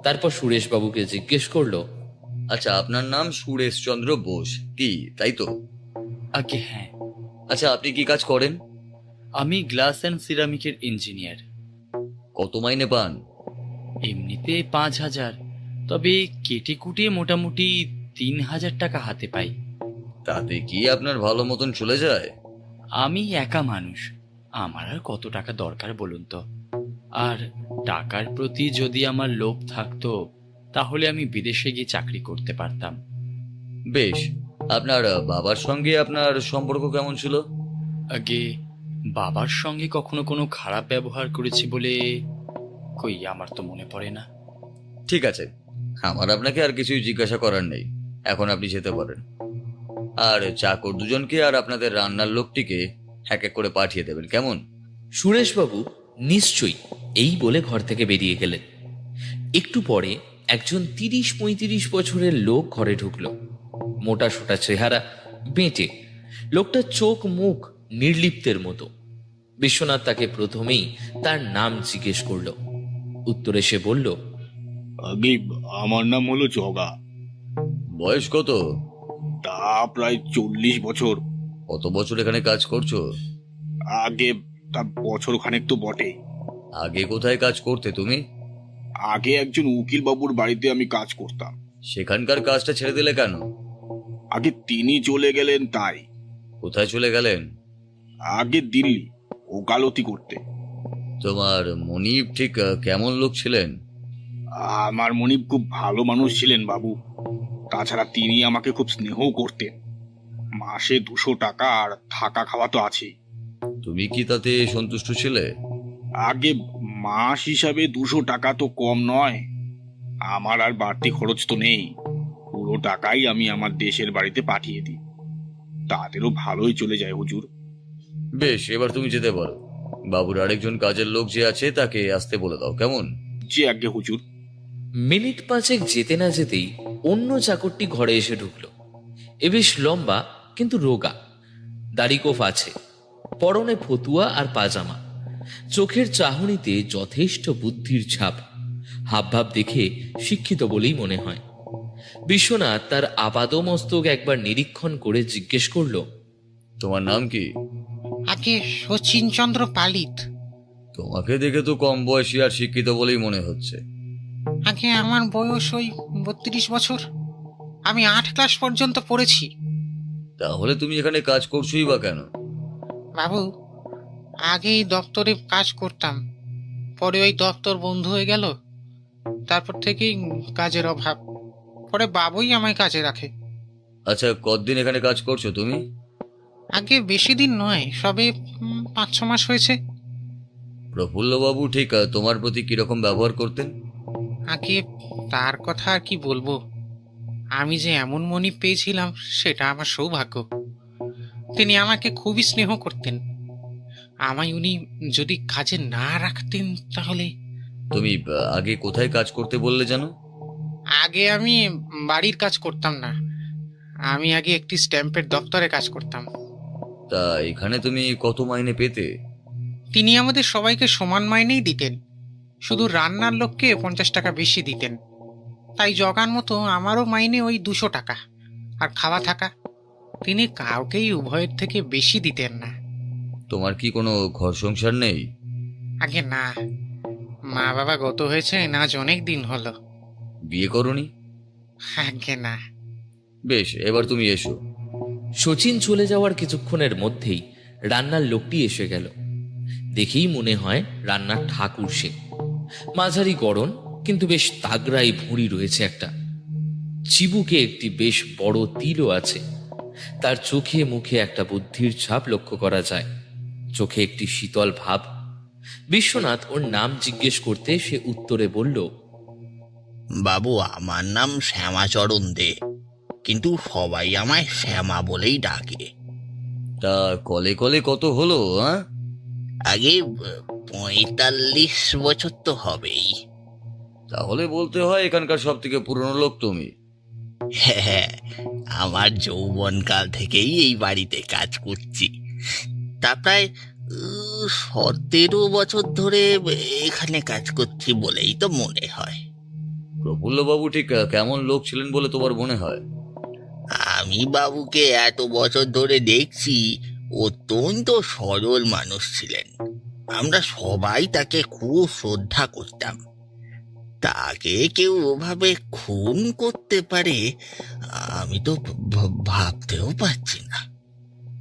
তারপর সুরেশবাবুকে জিজ্ঞেস করলো, আচ্ছা, আপনার নাম সুরেশচন্দ্র বোস, কি তাই তো? আগে হ্যাঁ, আচ্ছা, আপনি কি কাজ করেন? আমি গ্লাস অ্যান্ড সিরামিকের ইঞ্জিনিয়ার। কত মাইনে পান? এমনিতে 5,000, তবে কেটে কুটিয়ে মোটামুটি 3,000 টাকা হাতে পাই। তাতে কি আপনার ভালো মতন চলে যায়? আমি একা মানুষ, আমার আর কত টাকা দরকার বলুন তো। আর টাকার প্রতি যদি আমার লোভ থাকতো তাহলে আমি বিদেশে গিয়ে চাকরি করতে পারতাম। বেশ, আপনার বাবার সঙ্গে আপনার সম্পর্ক কেমন ছিল? আগে বাবার সঙ্গে কখনো কোনো খারাপ ব্যবহার করেছি বলে কই আমার তো মনে পড়ে না। ঠিক আছে, আমার আপনাকে আর কিছুই জিজ্ঞাসা করার নেই, এখন আপনি যেতে পারেন। আর চাকর দুজনকে আর আপনাদের রান্নার লোকটিকে এক এক করে পাঠিয়ে দেবেন, কেমন? সুরেশবাবু নিশ্চয়ই এই বলে ঘর থেকে বেরিয়ে গেলেন। একটু পরে একজন 30-35 বছরের লোক ঘরে ঢুকলো। মোটা সোটা চেহারা, বেঁটে। লোকটার চোখ মুখ নির্লিপ্তের মতো। বিশ্বনাথ তাকে প্রথমেই তার নাম জিজ্ঞেস করলো। উত্তরে সে বলল, আগে আমার নাম হলো জগা। বয়স কত? তা প্রায় 40 বছর। কত বছর এখানে কাজ করছো? আগে তা বছর খানেক তো বটে। আগে কোথায় কাজ করতে তুমি? আগে একজন উকিল বাবুর বাড়িতে আমি কাজ করতাম। সেখানকার কাজটা ছেড়ে দিলে কেন? আগে তিনি চলে গেলেন তাই। কোথায় চলে গেলেন? আগে দিল্লি ওকালতি করতে। তোমার মনিব ঠিক কেমন লোক ছিলেন? আমার মনিব খুব ভালো মানুষ ছিলেন বাবু। তাছাড়া তিনি আমাকে খুব স্নেহ করতেন। মাসে 200 টাকা আর থাকা খাওয়া তো আছে। তুমি কি তাতে সন্তুষ্ট ছিলে? আগে মাস হিসাবে 200 টাকা তো কম নয়। আমার আর বাড়তি খরচ তো নেই। পুরো টাকাই আমি আমার দেশের বাড়িতে পাঠিয়ে দিই। তাদেরও ভালোই চলে যায় হুজুর। বেশ, এবার তুমি যেতে পারো। বাবুর আরেকজন কাজের লোক যে আছে তাকে আসতে বলে দাও, কেমন? যে আজ্ঞে হুজুর। মিনিট 5 যেতে না যেতেই অন্য চাকরটি ঘরে এসে ঢুকলো। এ বেশ লম্বা কিন্তু রোগা, দাড়িকোফ আছে, পরনে ফতুয়া আর পাজামা। চোখের চাহনিতে যথেষ্ট বুদ্ধির ছাপ। হাবভাব দেখে শিক্ষিত বলেই মনে হয়। বিশ্বনাথ তার আপাদমস্তক একবার নিরীক্ষণ করে জিজ্ঞেস করলো, তোমার নাম কি? আগে শচীনচন্দ্র পালিত। তোমাকে দেখে তো কম বয়সী আর শিক্ষিত বলেই মনে হচ্ছে। আগে আমার বয়স ওই 32 বছর। আমি 8 ক্লাস পর্যন্ত পড়েছি। তাহলে তুমি এখানে কাজ করছোই বা কেন? বাবু, আগে এই দপ্তরে কাজ করতাম, পরে ওই দপ্তর বন্ধ হয়ে গেল। তারপর থেকেই কাজের অভাব। পরে বাবুই আমায় কাজে রাখে। আচ্ছা, কতদিন এখানে কাজ করছো তুমি? আগে বেশি দিন নয়, সবে 5-6 মাস হয়েছে। প্রফুল্লবাবু ঠিক তোমার প্রতি কিরকম ব্যবহার করতেন? আগে তার কথা আর কি বলবো। আমি যে এমন মনিব পেয়েছিলাম সেটা আমার সৌভাগ্য। তিনি আমাকে খুবই স্নেহ করতেন। আমায় উনি যদি কাজে না রাখতেন তাহলে। তুমি আগে কোথায় কাজ করতে বললে জানো? আগে আমি বাড়ির কাজ করতাম না। আমি আগে একটি স্ট্যাম্পের দপ্তরে কাজ করতাম। তা এখানে তুমি কত মাইনে পেতে? তিনি আমাদের সবাইকে সমান মাইনেই দিতেন, শুধু রান্নার লোককে 50 টাকা বেশি দিতেন। তাই জগার মতো আমারও মাইনে ওই 200 টাকা, আর খাওয়া থাকা। তিনি কাউকেই উভয়ের থেকে বেশি দিতেন না। তোমার কি কোনো ঘর সংসার নেই? আগে না, মা বাবা গত হয়েছে আজ অনেক দিন হলো। বিয়ে করোনি? আগে না। বেশ, এবার তুমি এসো। শচীন চলে যাওয়ার কিছুক্ষণের মধ্যেই রান্নার লোকটি এসে গেল। দেখেই মনে হয় রান্নার ঠাকুর সে। মাঝারি গড়ন, কিন্তু বেশ তাগড়াই ভুঁড়ি রয়েছে একটা। চিবুকে একটি বেশ বড় তিলও আছে। তার চোখে মুখে একটা বুদ্ধির ছাপ লক্ষ্য করা যায়। চোখে একটি শীতল ভাব। বিশ্বনাথ ওর নাম জিজ্ঞেস করতে সে উত্তরে বলল, বাবু, আমার নাম শ্যামাচরণ দে, কিন্তু সবাই আমায় শ্যামা বলেই ডাকে। তা কলে কলে কত হলো? আগে 45 বছর তো হবেই। তাহলে বলতে হয় এখানকার সব থেকে পুরনো লোক তুমি। হ্যাঁ, আমার যৌবনকাল থেকেই এই বাড়িতে কাজ করছি। তা প্রায় 17 বছর ধরে এখানে কাজ করছি বলেই তো মনে হয়। প্রফুল্লবাবু ঠিক কেমন লোক ছিলেন বলে তোমার মনে হয়? আমি বাবুকে এত বছর ধরে দেখছি, অত্যন্ত সরল মানুষ ছিলেন। আমরা সবাই তাকে খুব শ্রদ্ধা করতাম। তাকে কেউ ওভাবে খুন করতে পারে আমি তো ভাবতেও পারছি না।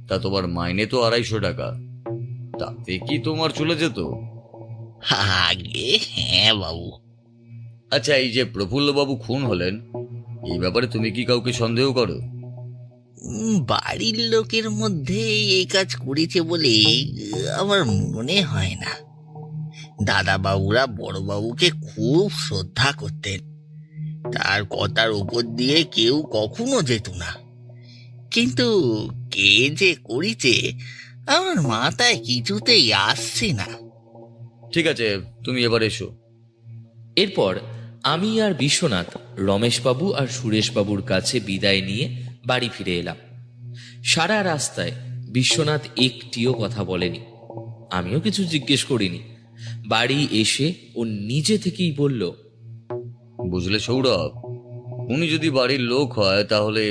তা তোমার মাইনে তো 250 টাকা, তাতে কি তোমার চলে যেত? আগে হ্যাঁ বাবু। আচ্ছা, এই যে প্রফুল্লবাবু খুন হলেন, এই ব্যাপারে তুমি কি কাউকে সন্দেহ করো? বাড়ির লোকের মধ্যে এই কাজ করেছে বলে আমার মনে হয় না। দাদা বাবুরা বড় বাবুকে খুব শ্রদ্ধা করতেন, তার কথার উপর দিয়ে কেউ কখনো যেত না। কিন্তু কে যে করেছে আমার মাথায় কিছুতেই আসছে না। ঠিক আছে, তুমি এবার এসো। এরপর আমি আর বিশ্বনাথ রমেশবাবু আর সুরেশবাবুর কাছে বিদায় নিয়ে বাড়ি ফিরে এলাম। সারা রাস্তায় বিশ্বনাথ একটিও কথা বলেনি, আমিও কিছু জিজ্ঞেস করিনি। বাড়ি এসে ও নিজে থেকেই বলল, বুঝলে সৌরভ, উনি যদি বাড়ির লোক হয় তাহলে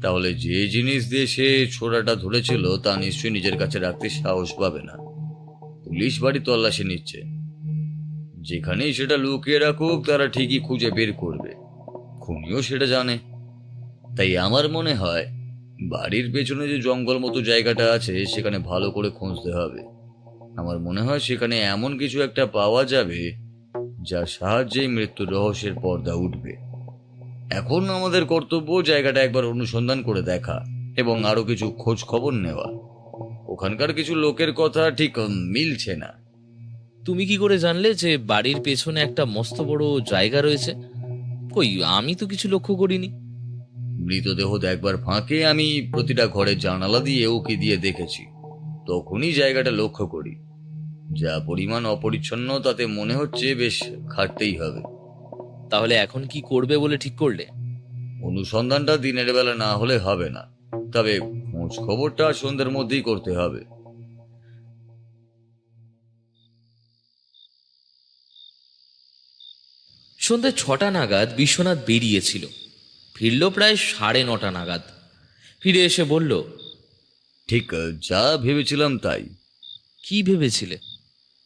তাহলে যে জিনিস দিয়ে সে ছোড়াটা ধরেছিল তা নিশ্চয়ই নিজের কাছে রাখতে সাহস পাবে না। পুলিশ বাড়ি তল্লাশি নিচ্ছে, যেখানেই সেটা লুকিয়ে রাখুক তারা ঠিকই খুঁজে বের করবে। খুনিও সেটা জানে। তাই আমার মনে হয় বাড়ির পেছনে যে জঙ্গল মতো জায়গাটা আছে সেখানে ভালো করে খুঁজতে হবে। আমার মনে হয় সেখানে এমন কিছু একটা পাওয়া যাবে যার সাহায্যেই মৃত্যুর রহস্যের পর্দা উঠবে। এখন আমাদের কর্তব্য জায়গাটা একবার অনুসন্ধান করে দেখা এবং আরো কিছু খোঁজ খবর নেওয়া। ওখানকার কিছু লোকের কথা ঠিক মিলছে না। তুমি কি করে জানলে যে বাড়ির পেছনে একটা মস্ত বড় জায়গা রয়েছে? কই, আমি তো কিছু লক্ষ্য করিনি। মৃতদেহ দেখবার ফাঁকে আমি প্রতিটা ঘরের জানালা দিয়ে উকি দিয়ে দেখেছি, তখনই জায়গাটা লক্ষ্য করি। যা পরিমাণ অপরিচ্ছন্ন তাতে মনে হচ্ছে বেশ খাটতেই হবে। তাহলে এখন কি করবে বলে ঠিক করলে? অনুসন্ধানটা দিনের বেলা না হলে হবে না, তবে খোঁজ খবরটা সন্ধ্যের মধ্যেই করতে হবে। সন্ধ্যে 6টা নাগাদ বিশ্বনাথ বেরিয়েছিল, ফিরল প্রায় 9:30 নাগাদ। ফিরে এসে বলল, ঠিক যা ভেবেছিলাম তাই। কি ভেবেছিলে?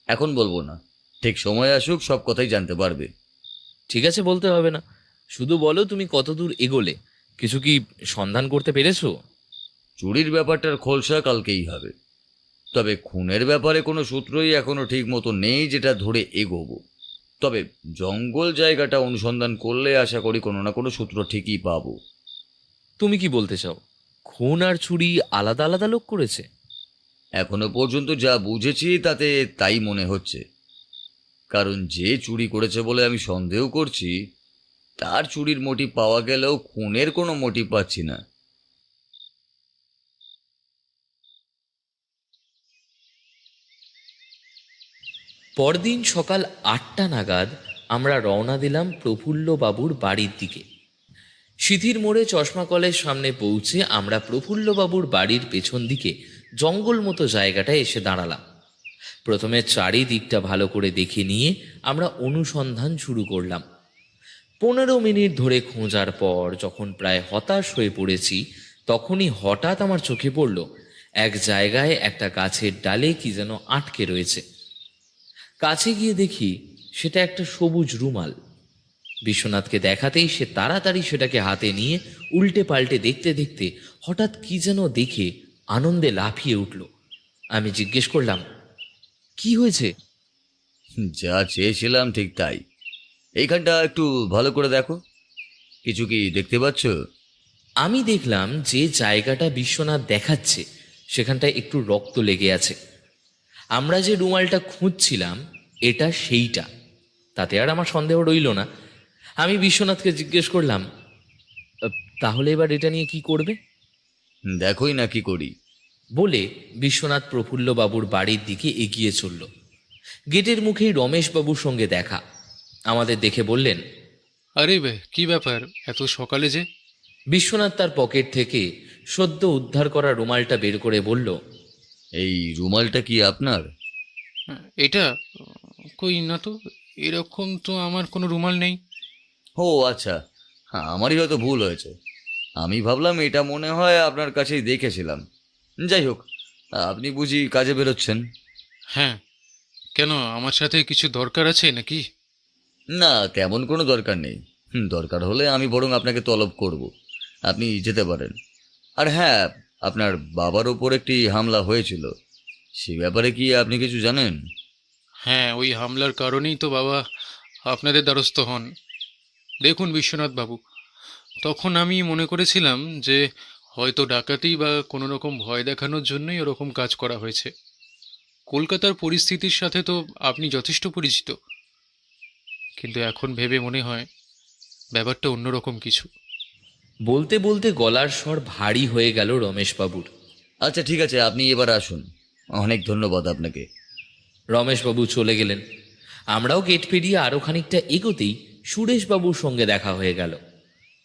এখন বলবো না, ঠিক সময় আসুক সব কথাই জানতে পারবে। ঠিক আছে, বলতে হবে না, শুধু বলো তুমি কতদূর এগোলে, কিছু কি সন্ধান করতে পেরেছো? চুরির ব্যাপারটার খোলসা কালকেই হবে, তবে খুনের ব্যাপারে কোনো সূত্রই এখনো ঠিক মতো নেই যেটা ধরে এগোবো। তবে জঙ্গল জায়গাটা অনুসন্ধান করলে আশা করি কোনো না কোনো সূত্র ঠিকই পাবো। তুমি কি বলতে চাও খুন আর চুরি আলাদা আলাদা লোক করেছে? এখনো পর্যন্ত যা বুঝেছি তাতে তাই মনে হচ্ছে, কারণ যে চুরি করেছে বলে আমি সন্দেহ করছি তার চুরির মোটিভ পাওয়া গেলেও খুনের কোনো মোটিভ পাচ্ছি না। পরদিন সকাল 8টা নাগাদ আমরা রওনা দিলাম প্রফুল্ল বাবুর বাড়ির দিকে। সিথির মোড়ে চশমা কলের সামনে পৌঁছে আমরা প্রফুল্ল বাবুর বাড়ির পেছন দিকে জঙ্গল মতো জায়গাটায় এসে দাঁড়ালাম। প্রথমে চারিদিকটা ভালো করে দেখে নিয়ে আমরা অনুসন্ধান শুরু করলাম। 15 মিনিট ধরে খোঁজার পর যখন প্রায় হতাশ হয়ে পড়েছি, তখনই হঠাৎ আমার চোখে পড়ল এক জায়গায় একটা গাছের ডালে কি যেন আটকে রয়েছে। কাছে গিয়ে দেখি সেটা একটা সবুজ রুমাল। বিশ্বনাথকে দেখাতেই সে তাড়াতাড়ি সেটাকে হাতে নিয়ে উল্টে পাল্টে দেখতে দেখতে হঠাৎ কি যেন দেখে আনন্দে লাফিয়ে উঠল। আমি জিজ্ঞেস করলাম, কি হয়েছে? যা চেয়েছিলাম ঠিক তাই। এইখানটা একটু ভালো করে দেখো, কিছু কি দেখতে পাচ্ছ? আমি দেখলাম যে জায়গাটা বিশ্বনাথ দেখাচ্ছে সেখানটায় একটু রক্ত লেগে আছে। আমরা যে রুমালটা খুঁজছিলাম এটা সেইটা, তাতে আর আমার সন্দেহ রইল না। আমি বিশ্বনাথকে জিজ্ঞেস করলাম, তাহলে এবার এটা নিয়ে কি করবে? দেখোই না কি করি। বলে বিশ্বনাথ প্রফুল্ল বাবুর বাড়ির দিকে এগিয়ে চলল। গেটের মুখেই রমেশবাবুর সঙ্গে দেখা। আমাদের দেখে বললেন, আরে কি ব্যাপার এত সকালে যে? বিশ্বনাথ তার পকেট থেকে সদ্য উদ্ধার করা রুমালটা বের করে বলল, এই রুমালটা কি আপনার? এটা কই না তো, এরকম তো আমার কোনো রুমাল নেই। ও আচ্ছা, হ্যাঁ আমারই হয়তো ভুল হয়েছে। আমি ভাবলাম এটা মনে হয় আপনার কাছেই দেখেছিলাম। যাই হোক, আপনি বুঝি কাজে বেরোচ্ছেন? হ্যাঁ, কেন আমার সাথে কিছু দরকার আছে নাকি? না, তেমন কোনো দরকার নেই। দরকার হলে আমি বরং আপনাকে তলব করব, আপনি যেতে পারেন। আর হ্যাঁ, আপনার বাবার ওপর একটি হামলা হয়েছিল, সে ব্যাপারে কি আপনি কিছু জানেন? হ্যাঁ, ওই হামলার কারণেই তো বাবা আপনাদের দ্বারস্থ হন। দেখুন বিশ্বনাথ বাবু, তখন আমি মনে করেছিলাম যে হয়তো ডাকাতি বা কোনো রকম ভয় দেখানোর জন্যই ওরকম কাজ করা হয়েছে। কলকাতার পরিস্থিতির সাথে তো আপনি যথেষ্ট পরিচিত, কিন্তু এখন ভেবে মনে হয় ব্যাপারটা অন্যরকম কিছু। বলতে বলতে গলার স্বর ভারী হয়ে গেল রমেশবাবুর। আচ্ছা ঠিক আছে, আপনি এবার আসুন। অনেক ধন্যবাদ আপনাকে। রমেশবাবু চলে গেলেন। আমরাও গেট পেরিয়ে আরও খানিকটা এগোতেই সুরেশবাবুর সঙ্গে দেখা হয়ে গেল।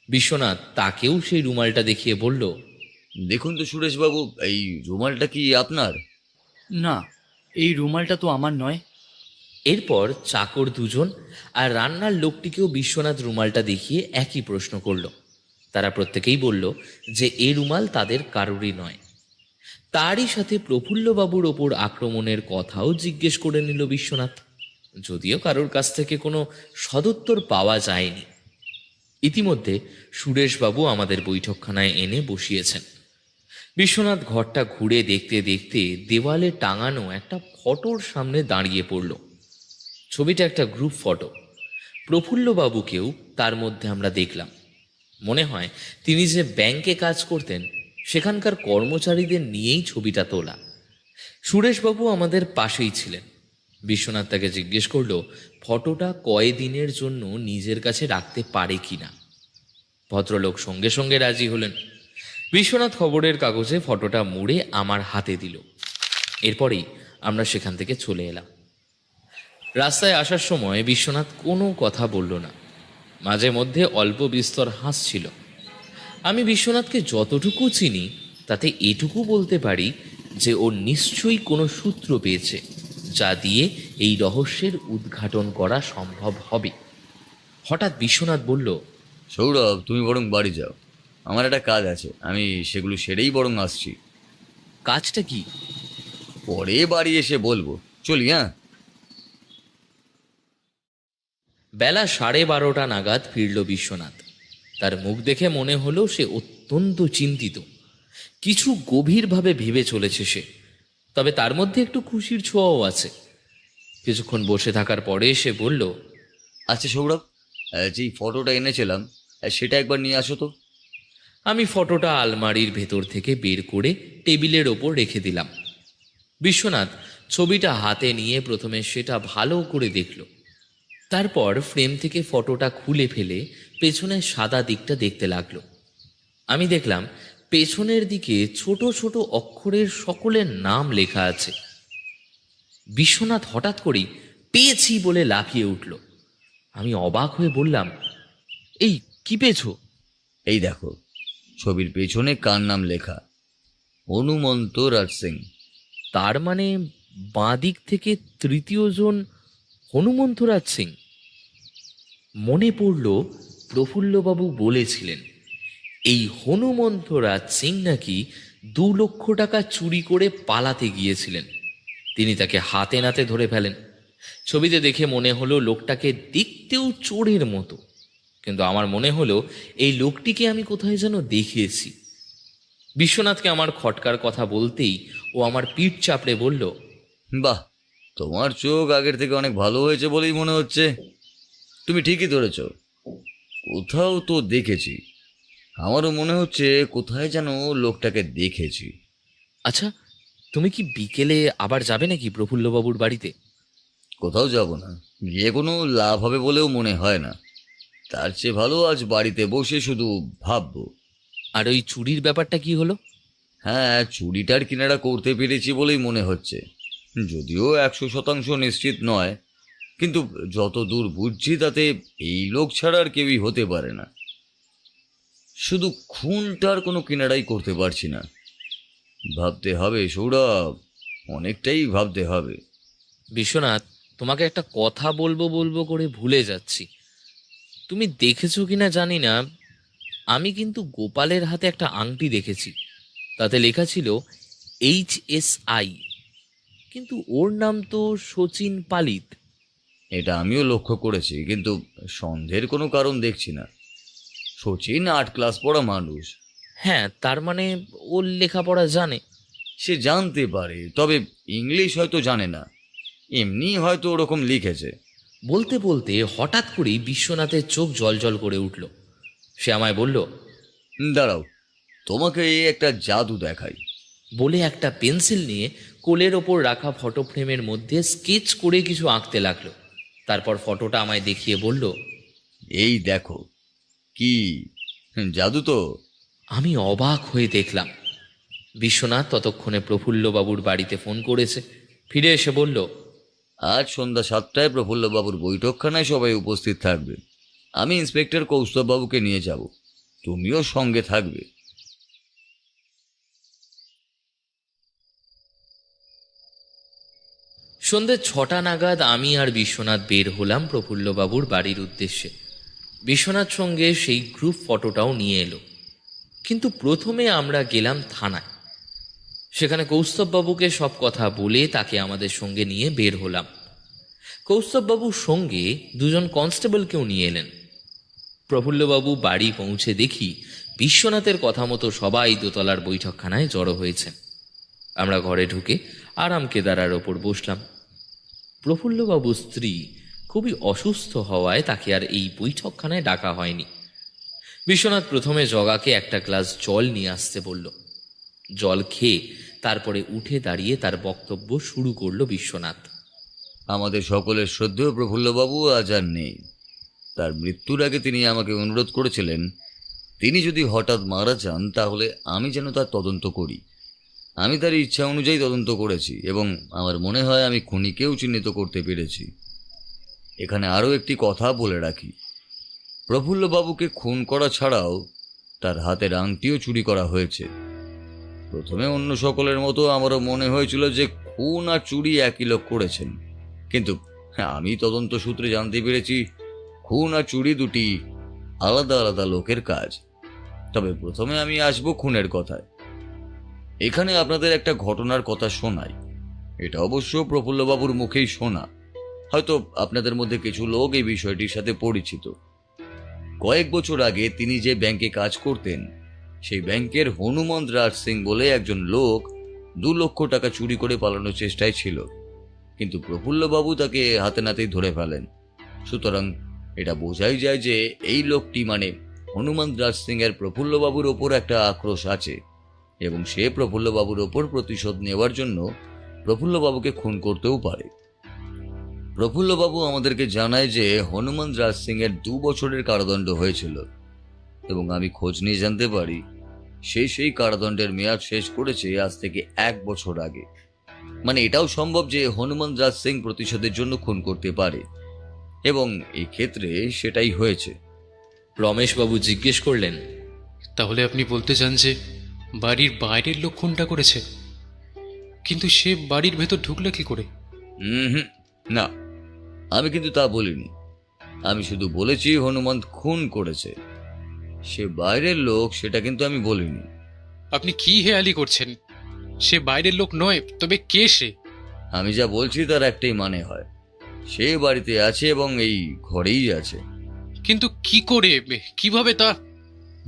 বিশ্বনাথ তাকেও সেই রুমালটা দেখিয়ে বলল, দেখুন তো সুরেশবাবু, এই রুমালটা কি আপনার? না, এই রুমালটা তো আমার নয়। এরপর চাকর দুজন আর রান্নার লোকটিকেও বিশ্বনাথ রুমালটা দেখিয়ে একই প্রশ্ন করল। তারা প্রত্যেকেই বলল যে এ রুমাল তাদের কারোরই নয়। তারই সাথে প্রফুল্লবাবুর ওপর আক্রমণের কথাও জিজ্ঞেস করে নিল বিশ্বনাথ, যদিও কারোর কাছ থেকে কোনো সদুত্তর পাওয়া যায়নি। ইতিমধ্যে সুরেশবাবু আমাদের বৈঠকখানায় এনে বসিয়েছেন। বিশ্বনাথ ঘরটা ঘুরে দেখতে দেখতে দেওয়ালে টাঙানো একটা ফটোর সামনে দাঁড়িয়ে পড়ল। ছবিটা একটা গ্রুপ ফটো। প্রফুল্লবাবুকেও তার মধ্যে আমরা দেখলাম। মনে হয় তিনি যে ব্যাংকে কাজ করতেন সেখানকার কর্মচারীদের নিয়েই ছবিটা তোলা। সুরেশবাবু আমাদের পাশেই ছিলেন। বিশ্বনাথ তাকে জিজ্ঞেস করলো ফটোটা কয়দিনের জন্য নিজের কাছে রাখতে পারে কিনা। ভদ্রলোক সঙ্গে সঙ্গে রাজি হলেন। বিশ্বনাথ খবরের কাগজে ফটোটা মুড়ে আমার হাতে দিল। এরপরেই আমরা সেখান থেকে চলে এলাম। রাস্তায় আসার সময় বিশ্বনাথ কোনো কথা বলল না, মাঝে মধ্যে অল্প বিস্তর হাসছিল। আমি বিশ্বনাথকে যতটুকু চিনি তাতে এটুকু বলতে পারি যে ও নিশ্চয়ই কোনো সূত্র পেয়েছে যা দিয়ে এই রহস্যের উদ্ঘাটন করা সম্ভব হবে। হঠাৎ বিশ্বনাথ বলল, সৌরভ, তুমি বরং বাড়ি যাও, আমার একটা কাজ আছে, আমি সেগুলো সেরেই বরং আসছি। কাজটা কি? পরে বাড়ি এসে বলবো, চলি। হ্যাঁ। বেলা 12:30 নাগাদ ফিরল বিশ্বনাথ। তার মুখ দেখে মনে হলো সে অত্যন্ত চিন্তিত, কিছু গভীরভাবে ভেবে চলেছে সে। তবে তার মধ্যে একটু খুশির ছোঁয়াও আছে। কিছুক্ষণ বসে থাকার পরে সে বলল, আচ্ছা সৌরভ, যেই ফটোটা এনেছিলাম সেটা একবার নিয়ে আসো তো। আমি ফটোটা আলমারির ভেতর থেকে বের করে টেবিলের ওপর রেখে দিলাম। বিশ্বনাথ ছবিটা হাতে নিয়ে প্রথমে সেটা ভালো করে দেখল। তারপর ফ্রেম থেকে ফটোটা খুলে ফেলে পেছনের সাদা দিকটা দেখতে লাগলো। আমি দেখলাম পেছনের দিকে ছোট ছোট অক্ষরের সকলের নাম লেখা আছে। বিশ্বনাথ হঠাৎ করেই পেয়েছি বলে লাফিয়ে উঠল। আমি অবাক হয়ে বললাম, এই কি পেয়েছো? এই দেখো, ছবির পেছনে কার নাম লেখা? হনুমন্ত রাজ সিং। তার মানে বাঁ দিক থেকে তৃতীয় জন হনুমন্তরাজ সিং। মনে পড়ল প্রফুল্লবাবু বলেছিলেন এই হনুমন্তরাজ সিং নাকি 2 লক্ষ টাকা চুরি করে পালাতে গিয়েছিলেন। তিনি তাকে হাতে নাতে ধরে ফেলেন। ছবিতে দেখে মনে হলো লোকটাকে দেখতেও চোরের মতো, কিন্তু আমার মনে হলো এই লোকটিকে আমি কোথায় যেন দেখিয়েছি। বিশ্বনাথকে আমার খটকার কথা বলতেই ও আমার পিঠ চাপড়ে বলল, বাহ, তোমার চোখ আগের থেকে অনেক ভালো হয়েছে বলেই মনে হচ্ছে। তুমি ঠিকই ধরেছ, কোথাও তো দেখেছি। আমারও মনে হচ্ছে কোথায় যেন লোকটাকে দেখেছি। আচ্ছা, তুমি কি বিকেলে আবার যাবে নাকি প্রফুল্লবাবুর বাড়িতে? কোথাও যাব না, গিয়ে কোনো লাভ হবে বলেও মনে হয় না। তার চেয়ে ভালো আজ বাড়িতে বসে শুধু ভাববো। আর ওই চুরির ব্যাপারটা কি হলো? হ্যাঁ, চুরিটার কিনারা করতে পেরেছি বলেই মনে হচ্ছে, যদিও 100% নিশ্চিত নয়। কিন্তু যত দূর বুঝছি তাতে এই লোক ছাড়া আর কেউই হতে পারে না। শুধু খুনটার কোনো কিনারাই করতে পারছি না। ভাবতে হবে সৌরভ, অনেকটাই ভাবতে হবে। বিশ্বনাথ, তোমাকে একটা কথা বলবো বলবো করে ভুলে যাচ্ছি। তুমি দেখেছো কিনা জানি না, আমি কিন্তু গোপালের হাতে একটা আংটি দেখেছি, তাতে লেখা ছিল HSI, কিন্তু ওর নাম তো শচীন পালিত। এটা আমিও লক্ষ্য করেছি, কিন্তু সন্দেহের কোনো কারণ দেখছি না। শচীন 8 ক্লাস পড়া মানুষ। হ্যাঁ, তার মানে ওর লেখাপড়া জানে। সে জানতে পারে, তবে ইংলিশ হয়তো জানে না, এমনি হয়তো ওরকম লিখেছে। বলতে বলতে হঠাৎ করেই বিশ্বনাথের চোখ জলজল করে উঠল। সে আমায় বলল, দাঁড়াও, তোমাকে এই একটা জাদু দেখাই। বলে একটা পেন্সিল নিয়ে কোলের ওপর রাখা ফটো ফ্রেমের মধ্যে স্কেচ করে কিছু আঁকতে লাগলো। তারপর ফটোটা আমায় দেখিয়ে বলল, এই দেখো। কি জাদু তো! আমি অবাক হয়ে দেখলাম। বিশ্বনাথ ততক্ষণে প্রফুল্লবাবুর বাড়িতে ফোন করেছে। ফিরে এসে বলল, আজ সন্ধ্যা 7টায় প্রফুল্লবাবুর বৈঠকখানায় সবাই উপস্থিত থাকবে। আমি ইন্সপেক্টর কৌস্তববাবুকে নিয়ে যাব, তুমিও সঙ্গে থাকবে। সন্ধ্যে 6টা নাগাদ আমি আর বিশ্বনাথ বের হলাম প্রফুল্লবাবুর বাড়ির উদ্দেশ্যে। বিশ্বনাথ সঙ্গে সেই গ্রুপ ফটোটাও নিয়ে এলো। কিন্তু প্রথমে আমরা গেলাম থানায়। সেখানে কৌস্তববাবুকে সব কথা বলে তাকে আমাদের সঙ্গে নিয়ে বের হলাম। কৌস্তববাবুর সঙ্গে 2জন কনস্টেবলকেও নিয়ে এলেন। প্রফুল্লবাবু বাড়ি পৌঁছে দেখি বিশ্বনাথের কথা মতো সবাই দোতলার বৈঠকখানায় জড়ো হয়েছেন। আমরা ঘরে ঢুকে আরাম কেদারার ওপর বসলাম। প্রফুল্লবাবুর স্ত্রী খুবই অসুস্থ হওয়ায় তাকে আর এই বৈঠকখানায় ডাকা হয়নি। বিশ্বনাথ প্রথমে জগাকে একটা গ্লাস জল নিয়ে আসতে বলল। জল খেয়ে তারপরে উঠে দাঁড়িয়ে তার বক্তব্য শুরু করলো বিশ্বনাথ। আমাদের সকলের শ্রদ্ধেয় প্রফুল্লবাবু আজ আর নেই। তার মৃত্যুর আগে তিনি আমাকে অনুরোধ করেছিলেন, তিনি যদি হঠাৎ মারা যান তাহলে আমি যেন তার তদন্ত করি। আমি তার ইচ্ছা অনুযায়ী তদন্ত করেছি এবং আমার মনে হয় আমি খুনিকেও চিহ্নিত করতে পেরেছি। এখানে আরও একটি কথা বলে রাখি, প্রফুল্লবাবুকে খুন করা ছাড়াও তার হাতের আংটিও চুরি করা হয়েছে। প্রথমে অন্য সকলের মতো আমারও মনে হয়েছিল যে খুন আর চুরি একই লোক করেছেন, কিন্তু আমি তদন্ত সূত্রে জানতে পেরেছি খুন আর চুরি দুটি আলাদা আলাদা লোকের কাজ। তবে প্রথমে আমি আসবো খুনের কথায়। এখানে আপনাদের একটা ঘটনার কথা শোনাই। এটা অবশ্য প্রফুল্লবাবুর মুখেই শোনা। হয়তো আপনাদের মধ্যে কিছু লোক এই বিষয়টির সাথে পরিচিত। কয়েক বছর আগে তিনি যে ব্যাংকে কাজ করতেন, সেই ব্যাংকের হনুমন্ত রাজ সিং বলে একজন লোক 2 লক্ষ টাকা চুরি করে পালানোর চেষ্টায় ছিল, কিন্তু প্রফুল্লবাবু তাকে হাতে নাতেই ধরে ফেলেন। সুতরাং এটা বোঝাই যায় যে এই লোকটি মানে হনুমন্ত রাজ সিং এর প্রফুল্লবাবুর ওপর একটা আক্রোশ আছে এবং সে প্রফুল্লবাবুর ওপর প্রতিশোধ নেওয়ার জন্য প্রফুল্লবাবুকে খুন করতেও পারে। প্রফুল্লবাবু আমাদেরকে জানায় যে হনুমন্ত রাজ সিং এর 2 বছরের কারাদণ্ড হয়েছিল এবং আমি খোঁজ নিয়ে জানতে পারি সেই কারাদণ্ডের মেয়াদ শেষ করেছে আজ থেকে 1 বছর আগে। মানে এটাও সম্ভব যে হনুমন্ত রাজ সিং প্রতিশোধের জন্য খুন করতে পারে এবং এই ক্ষেত্রে সেটাই হয়েছে। রমেশবাবু জিজ্ঞেস করলেন, তাহলে আপনি বলতে চান যে বাড়ির বাইরের লোক খুনটা করেছে? কিন্তু সে বাড়ির ভেতর ঢুকলে কি করে? না, আমি কিন্তু তা বলিনি। আমি শুধু বলেছি হনুমন্ত খুন করেছে। সে বাইরের লোক সেটা কিন্তু আমি বলিনি। আপনি কি হেয়ালি করছেন? সে বাইরের লোক নয়, তবে কে সে? আমি যা বলছি তার একটাই মানে হয়, সে বাড়িতে আছে এবং এই ঘরেই আছে। কিন্তু কি করে, কিভাবে তা?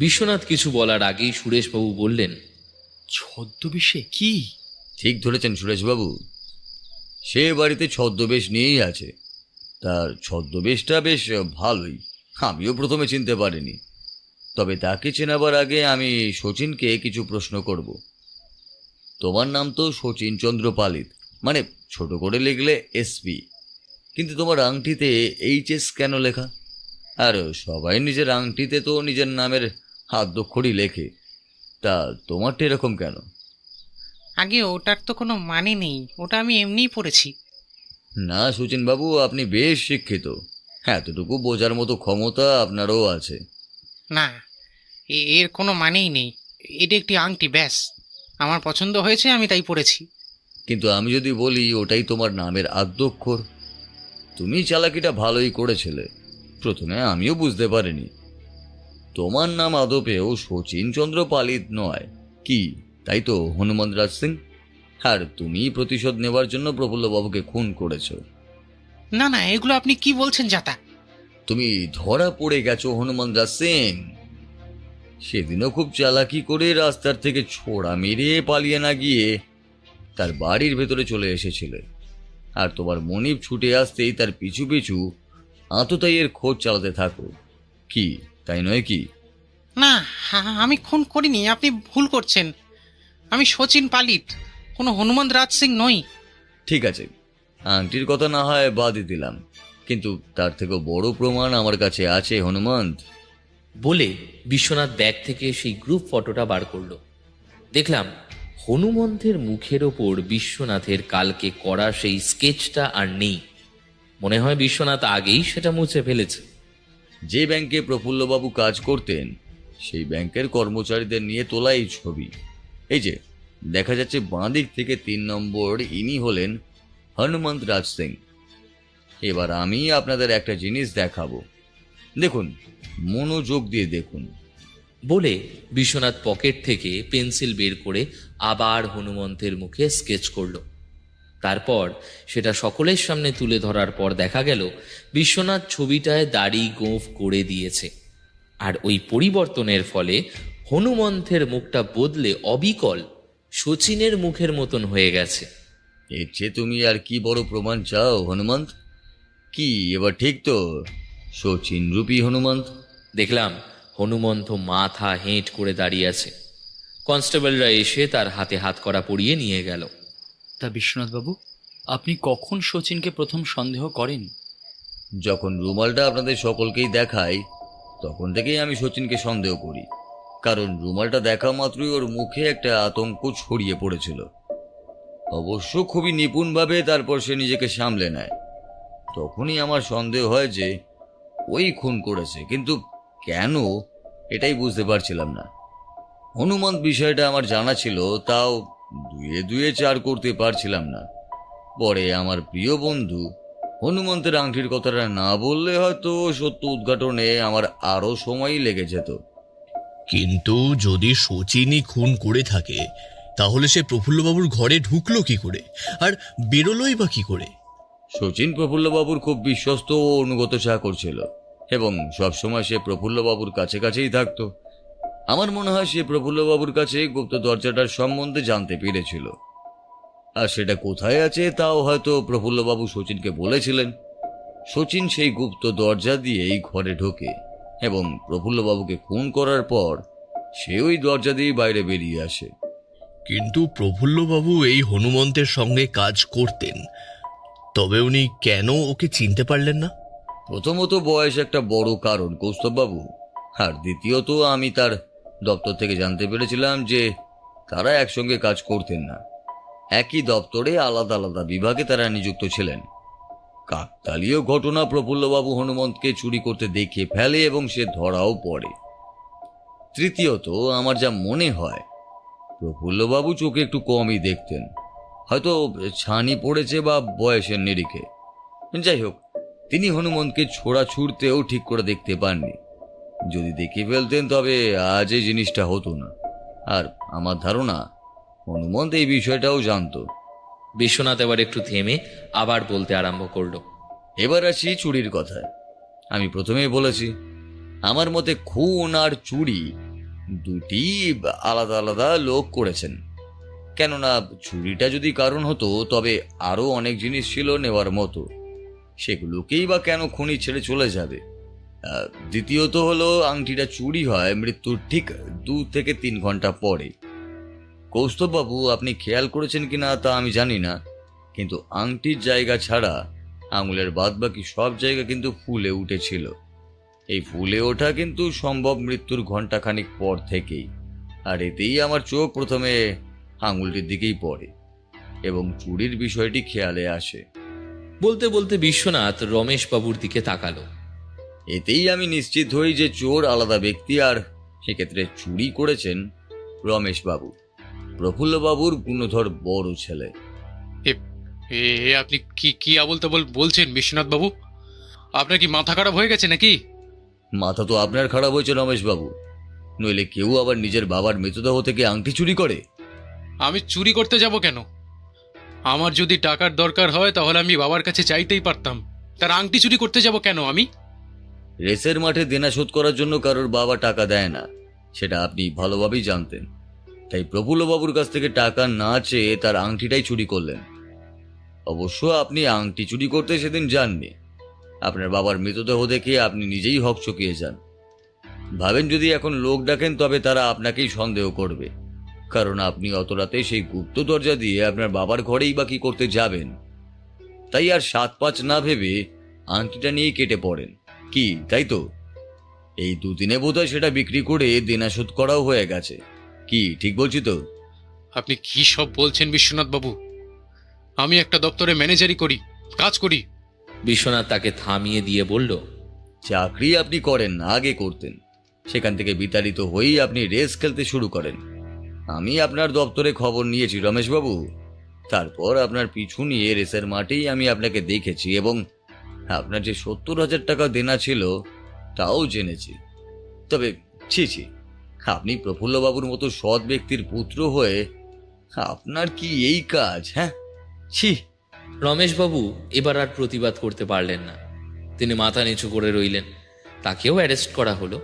বিশ্বনাথ কিছু বলার আগেই সুরেশবাবু বললেন, ছদ্মবেশে? কি? ঠিক ধরেছেন সুরেশবাবু, সে বাড়িতে ছদ্মবেশ নিয়েই আছে। তার ছদ্মবেশটা বেশ ভালোই, আমিও প্রথমে চিনতে পারিনি। তবে তাকে চেনাবার আগে আমি শচীনকে কিছু প্রশ্ন করব। তোমার নাম তো শচীন চন্দ্র পালিত, মানে ছোট করে লিখলে এসপি, কিন্তু তোমার আংটিতে HS কেন লেখা? আর সবাই নিজের আংটিতে তো নিজের নামের হাতাক্ষরই লেখে, তা তোমারটা এরকম কেন? আগে ওটার তো কোনো মানে নেই, ওটা আমি এমনিই পড়েছি। না সচিন বাবু, আপনি বেশ শিক্ষিত, এতটুকু বোঝার মতো ক্ষমতা আপনারও আছে। না, এর কোনো মানেই নেই। এটা একটি আংটি, ব্যাস। আমার পছন্দ হয়েছে, আমি তাই পরেছি। কিন্তু আমি যদি বলি ওটাই তোমার নামের আদ্যক্ষর, তুমি চালাকিটা ভালোই করেছিলে। প্রথমে আমিও বুঝতে পারিনি। তোমার নাম আদপেও শচীন চন্দ্র পালিত নয়, কি তাই তো, হনুমান রাজ সিং? আর তুমি প্রতিশোধ নেবার জন্য প্রফুল্লবাবুকে খুন করেছ। না না, এগুলো আপনি কি বলছেন জাতা? তুমি ধরা পড়ে গেছো হনুমান রাজ সিং। সেদিনও খুব চালাকি করে রাস্তার থেকে ছোড়া মেরে পালিয়ে না গিয়ে তার বাড়ির ভেতরে চলে এসেছিলে, আর তোমার মনিব ছুটে আসতেই তার পিছু পিছু আততায়ীর খোঁজ চালাতে থাকো, কি তাই নয় কি? না, আমি খুন করিনি, আপনি ভুল করছেন। আমি শচীন পালিত, কোনো হনুমান রাজ সিং নই। ঠিক আছে, আংটির কথা না হয় বাদই দিলাম, কিন্তু তার থেকেও বড় প্রমাণ আমার কাছে আছে হনুমন্ত। বলে বিশ্বনাথ ব্যাগ থেকে সেই গ্রুপ ফটোটা বার করলো। দেখলাম হনুমন্তের মুখের ওপর বিশ্বনাথের কালকে করা সেই স্কেচটা আর নেই। মনে হয় বিশ্বনাথ আগেই সেটা মুছে ফেলেছে। যে ব্যাংকে প্রফুল্লবাবু কাজ করতেন সেই ব্যাংকের কর্মচারীদের নিয়ে তোলা এই ছবি। এই যে দেখা যাচ্ছে বাঁ দিক থেকে 3 নম্বর, ইনি হলেন হনুমন্ত রাজ সিং। এবার আমি আপনাদের একটা জিনিস দেখাবো, দেখুন, মনোযোগ দিয়ে দেখুন। বলে বিশ্বনাথ পকেট থেকে পেন্সিল বের করে আবার হনুমন্তের মুখে স্কেচ করলো। তারপর সেটা সকলের সামনে তুলে ধরার পর দেখা গেল বিশ্বনাথ ছবিটায় দাড়ি গোঁফ করে দিয়েছে, আর ওই পরিবর্তনের ফলে হনুমন্তের মুখটা বদলে অবিকল শচীনের মুখের মতন হয়ে গেছে। এর চেয়ে তুমি আর কি বড় প্রমাণ চাও হনুমন্ত? কি এবার ঠিক তো, শচীন রূপী হনুমন্ত? দেখলাম হনুমন্ত মাথা হেঁট করে দাঁড়িয়ে আছে। কনস্টেবলরা এসে তার হাতে হাত করা পরিয়ে নিয়ে গেল। তা বিশ্বনাথবাবু, আপনি কখন শচীনকে প্রথম সন্দেহ করেন? যখন রুমালটা আপনাদের সকলকেই দেখাই তখন থেকেই আমি শচীনকে সন্দেহ করি, কারণ রুমালটা দেখা মাত্রই ওর মুখে একটা আতঙ্ক ছড়িয়ে পড়েছিল। অবশ্য খুবই নিপুণভাবে তারপর সে নিজেকে সামলে নেয়। তখনই আমার সন্দেহ হয় যে ওই খুন করেছে, কিন্তু কেন এটাই বুঝতে পারছিলাম না। হনুমন্ত বিষয়টা আমার জানা ছিল, তাও 2-2 4 করতে পারছিলাম না। পরে আমার প্রিয় বন্ধু হনুমন্তের আংটির কথাটা না বললে হয়তো সত্য উদ্ঘাটনে আমার আরো সময়ই লেগে যেত। কিন্তু যদি শচীনই খুন করে থাকে, তাহলে সে প্রফুল্লবাবুর ঘরে ঢুকলো কি করে, আর বেরোলোই বা কি করে? শচীন প্রফুল্লবাবুর খুব বিশ্বস্ত ও অনুগত চাকর ছিল, এবং সবসময় সে প্রফুল্লবাবুর কাছে কাছেই থাকতো। আমার মনে হয় সে প্রফুল্লবাবুর কাছে গুপ্ত দরজাটার সম্বন্ধে জানতে পেরেছিল, আর সেটা কোথায় আছে তাও হয়তো প্রফুল্লবাবু শচীনকে বলেছিলেন। শচীন সেই গুপ্ত দরজা দিয়েই ঘরে ঢোকে, এবং প্রফুল্লবাবুকে খুন করার পর সে ওই দরজা দিয়েই বাইরে বেরিয়ে আসে। কিন্তু প্রফুল্লবাবু এই হনুমন্তের সঙ্গে কাজ করতেন, তবে উনি কেন ওকে চিনতে পারলেন না? প্রথমত বয়স একটা বড় কারণ কৌস্তববাবু, আর দ্বিতীয়ত আমি তার দপ্তর থেকে জানতে পেরেছিলাম যে তারা একসঙ্গে কাজ করতেন না, একই দপ্তরে আলাদা আলাদা বিভাগে তারা নিযুক্ত ছিলেন। কাকতালীয় ঘটনা, প্রফুল্লবাবু হনুমন্তকে চুরি করতে দেখে ফেলে এবং সে ধরাও পড়ে। তৃতীয়ত আমার যা মনে হয় প্রফুল্লবাবু চোখে একটু কমই দেখতেন, হয়তো ছানি পড়েছে বা বয়সের নিরিখে। যাই হোক, তিনি হনুমন্তকে ছোড়া ছুড়তেও ঠিক করে দেখতে পাননি। যদি দেখে ফেলতেন তবে আজ এই জিনিসটা হতো না, আর আমার ধারণা হনুমন্ত এই বিষয়টাও জানতো। বিশ্বনাথ এবার একটু থেমে আবার বলতে আরম্ভ করলো। এবার আসি চুরির কথায়। আমি প্রথমেই বলেছি আমার মতে খুন আর চুরি দুটি আলাদা আলাদা লোক করেছেন। কেননা চুরিটা যদি কারণ হতো তবে আরো অনেক জিনিস ছিল নেওয়ার মতো, সেগুলোকেই বা কেন খুনি ছেড়ে চলে যাবে? দ্বিতীয়ত হলো আংটিটা চুরি হয় মৃত্যুর ঠিক 2 থেকে 3 ঘন্টা পরে। কৌস্তববাবু আপনি খেয়াল করেছেন কিনা তা আমি জানি না, কিন্তু আংটির জায়গা ছাড়া আঙুলের বাদবাকি সব জায়গা কিন্তু ফুলে উঠেছিল। এই ফুলে ওঠা কিন্তু সম্ভব মৃত্যুর ঘন্টাখানিক পর থেকেই, আর এতেই আমার চোখ প্রথমে আঙুলটির দিকেই পড়ে এবং চুরির বিষয়টি খেয়ালে আসে। বলতে বলতে বিশ্বনাথ রমেশবাবুর দিকে তাকালো। এতেই আমি নিশ্চিত হই যে চোর আলাদা ব্যক্তি, আর সেক্ষেত্রে চুরি করেছেন রমেশবাবু, প্রফুল্লবাবুর গুণধর বড় ছেলে। আপনি কি কি আবল তাবল বলছেন বিশ্বনাথ বাবু? আপনার কি মাথা খারাপ হয়ে গেছে নাকি? মাথা তো আপনার খারাপ হয়েছে রমেশবাবু, নইলে কেউ আবার নিজের বাবার মৃতদেহ থেকে আংটি চুরি করে? আমি চুরি করতে যাব কেন? আমার যদি টাকার দরকার হয় তাহলে আমি বাবার কাছে চাইতেই পারতাম। তার আংটি চুরি করতে যাব কেন আমি? রেসের মাঠে দেনা শোধ করার জন্য কারোর বাবা টাকা দেয় না, সেটা আপনি ভালোভাবেই জানতেন। তাই প্রফুল্লবাবুর কাছ থেকে টাকা না চেয়ে তার আংটিটাই চুরি করলেন। অবশ্য আপনি আংটি চুরি করতে সেদিন যাননি, আপনার বাবার মৃতদেহ দেখে আপনি নিজেই হকচকিয়ে যান। ভাবেন যদি এখন লোক ডাকেন তবে তারা আপনাকেই সন্দেহ করবে, কারণ আপনি অত রাতে সেই গুপ্ত দরজা দিয়ে আপনার বাবার ঘরেই বা কি করতে যাবেন। তাই আর ৭-৫ না ভেবে আংটিটা নিয়ে কেটে পড়েন, কি তাই তো? এই দুদিনে বোধহয় সেটা বিক্রি করে দেনা শোধ করাও হয়ে গেছে। কি ঠিক বলছি তো? আপনি কি সব বলছেন বিশ্বনাথ বাবু? আমি একটা দপ্তরে ম্যানেজারি করি, কাজ করি। বিশ্বনাথ তাকে থামিয়ে দিয়ে বলল, চাকরি আপনি করেন না, আগে করতেন। সেখান থেকে বিতাড়িত হয়েই আপনি রেস খেলতে শুরু করেন। আমি আপনার দপ্তরে খবর নিয়েছি রমেশবাবু, তারপর আপনার পিছু নিয়ে রেসের মাঠেই আমি আপনাকে দেখেছি এবং আপনার যে ৭০,০০০ টাকা দেনা ছিল তাও জেনেছি। তবে ছি ছি, আপনি প্রফুল্লবাবুর মতো সৎ ব্যক্তির পুত্র হয়ে আপনার কি এই কাজ? হ্যাঁ, ছি। রমেশবাবু এবার আর প্রতিবাদ করতে পারলেন না। তিনি মাথা নিচু করে রইলেন। তাকেও অ্যারেস্ট করা হলো।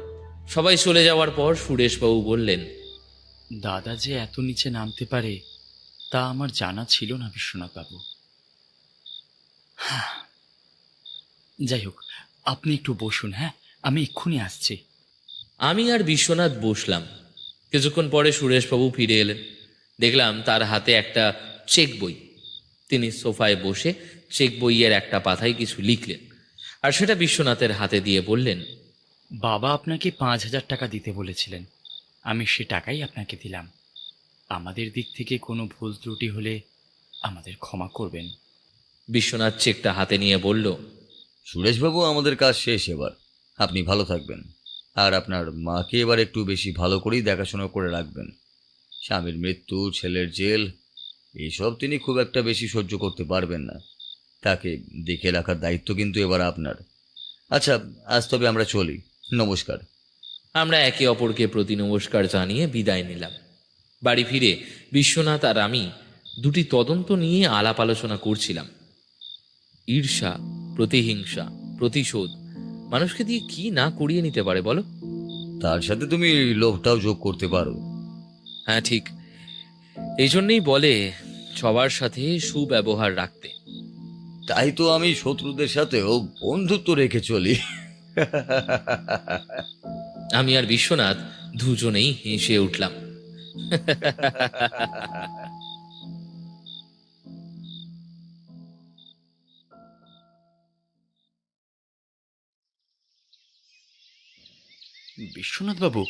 সবাই চলে যাওয়ার পর সুরেশবাবু বললেন, দাদা যে এত নিচে নামতে পারে তা আমার জানা ছিল না বিশ্বনাথ বাবু। যাই হোক, আপনি একটু বসুন, হ্যাঁ, আমি এক্ষুনি আসছি। আমি আর বিশ্বনাথ বসলাম। কিছুক্ষণ পরে সুরেশবাবু ফিরে এলেন। দেখলাম তার হাতে একটা চেক বই। তিনি সোফায় বসে চেক বইয়ের একটা পাতায় কিছু লিখলেন, আর সেটা বিশ্বনাথের হাতে দিয়ে বললেন, বাবা আপনাকে ৫,০০০ টাকা দিতে বলেছিলেন, আমি সে টাকাই আপনাকে দিলাম। আমাদের দিক থেকে কোনো ভুল ত্রুটি হলে আমাদের ক্ষমা করবেন। বিশ্বনাথ চেকটা হাতে নিয়ে বলল, সুরেশবাবু, আমাদের কাজ শেষ এবার। আপনি ভালো থাকবেন, আর আপনার মাকে এবার একটু বেশি ভালো করেই দেখাশোনা করে রাখবেন। স্বামীর মৃত্যু, ছেলের জেল, এসব তিনি খুব একটা বেশি সহ্য করতে পারবেন না। তাকে দেখে রাখার দায়িত্ব কিন্তু এবার আপনার। আচ্ছা, আজ তবে আমরা চলি। নমস্কার। আমরা একে অপরকে প্রতি নমস্কার জানিয়ে বিদায় নিলাম। বাড়ি ফিরে বিশ্বনাথ আর আমি দুটি তদন্ত নিয়ে আলাপ আলোচনা করছিলাম। ঈর্ষা, প্রতিহিংসা, প্রতিশোধ মানুষকে দিয়ে কি না করিয়ে নিতে পারে বলো? তার সাথে তুমি লোভটাও যোগ করতে পারো। হ্যাঁ, ঠিক। এই জন্যেই বলে সবার সাথে সুব্যবহার রাখতে। তাই তো আমি শত্রুদের সাথেও বন্ধুত্ব রেখে চলি। আমি আর বিশ্বনাথ দুজনেই হেসে উঠলাম। বিশ্বনাথ বাবু,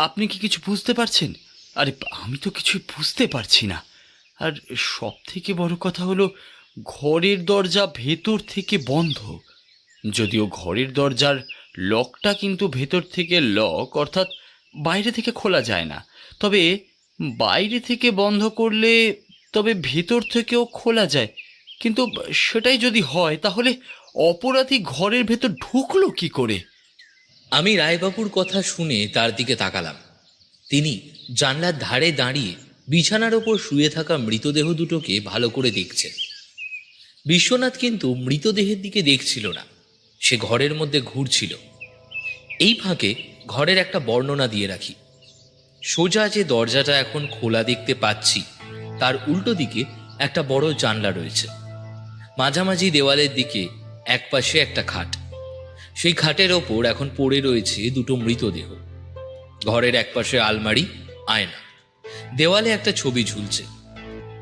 আপনি কি কিছু বুঝতে পারছেন? আরে আমি তো কিছু বুঝতে পারছি না। আর সব থেকে বড় কথা হলো, ঘরের দরজা ভেতর থেকে বন্ধ। যদিও ঘরের দরজার লকটা কিন্তু ভেতর থেকে লক, অর্থাৎ বাইরে থেকে খোলা যায় না। তবে বাইরে থেকে বন্ধ করলে তবে ভেতর থেকেও খোলা যায়। কিন্তু সেটাই যদি হয় তাহলে অপরাধী ঘরের ভেতর ঢুকলো কি করে? আমি রায়বাবুর কথা শুনে তার দিকে তাকালাম। তিনি জানলার ধারে দাঁড়িয়ে বিছানার ওপর শুয়ে থাকা মৃতদেহ দুটোকে ভালো করে দেখছেন। বিশ্বনাথ কিন্তু মৃতদেহের দিকে দেখছিল না, সে ঘরের মধ্যে ঘুরছিল। এই ফাঁকে ঘরের একটা বর্ণনা দিয়ে রাখি। সোজা যে দরজাটা এখন খোলা দেখতে পাচ্ছি তার উল্টো দিকে একটা বড় জানলা রয়েছে। মাঝামাঝি দেওয়ালের দিকে একপাশে একটা খাট। সেই খাটের ওপর এখন পড়ে রয়েছে দুটো মৃতদেহ। ঘরের একপাশে আলমারি, আয়না, দেওয়ালে একটা ছবি ঝুলছে।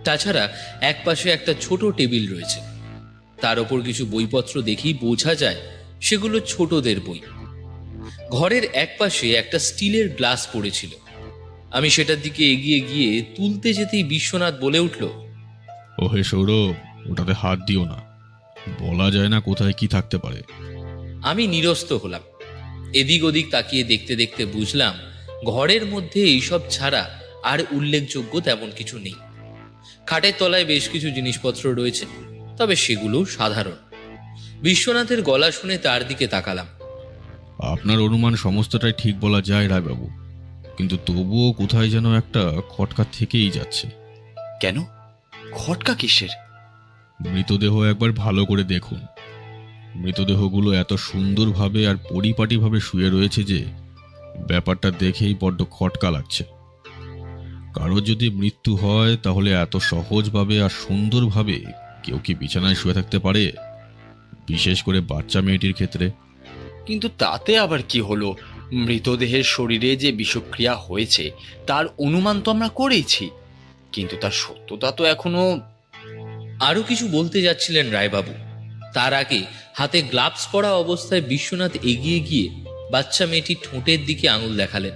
তাছাড়া একপাশে একটা ছোট টেবিল রয়েছে, তার ওপর কিছু বইপত্র দেখেই বোঝা যায় সেগুলো ছোটদের বই। ঘরের একপাশে একটা স্টিলের গ্লাস পড়েছিল। আমি সেটার দিকে এগিয়ে গিয়ে তুলতে যেতেই বিশ্বনাথ বলে উঠল, ওহে সৌরভ, ওটাতে হাত দিও না, বলা যায় না কোথায় কি থাকতে পারে। আমি নিরস্ত হলাম। এদিক ওদিক তাকিয়ে দেখতে দেখতে বুঝলাম ঘরের মধ্যে এইসব ছাড়া আর উল্লেখযোগ্য তেমন কিছু নেই। খাটের তলায় বেশ কিছু জিনিসপত্র রয়েছে, তবে সেগুলো সাধারণ। বিশ্বনাথের গলা শুনে তার দিকে তাকালাম। আপনার অনুমান সমস্তটাই ঠিক বলা যায় রায়বাবু, কিন্তু তবুও কোথায় যেন একটা খটকা থেকেই যাচ্ছে। কেন? খটকা কিসের? মৃতদেহ একবার ভালো করে দেখুন। মৃতদেহগুলো এত সুন্দরভাবে আর পরিপাটিভাবে শুয়ে রয়েছে যে ব্যাপারটা দেখেই বড্ড খটকা লাগছে। কারো যদি মৃত্যু হয় তাহলে এত সহজভাবে আর সুন্দরভাবে কেউ কি বিছানায় শুয়ে থাকতে পারে, বিশেষ করে বাচ্চা মেয়েটির ক্ষেত্রে? কিন্তু তাতে আবার কি হলো? মৃতদেহের শরীরে যে বিষক্রিয়া হয়েছে তার অনুমান তো আমরা করেইছি, কিন্তু তার সত্যতা তো এখনো। আরো কিছু বলতে যাচ্ছিলেন রায়বাবু, তার আগে হাতে গ্লাভস পরা অবস্থায় বিশ্বনাথ এগিয়ে গিয়ে বাচ্চা মেয়েটির ঠোঁটের দিকে আঙুল দেখালেন।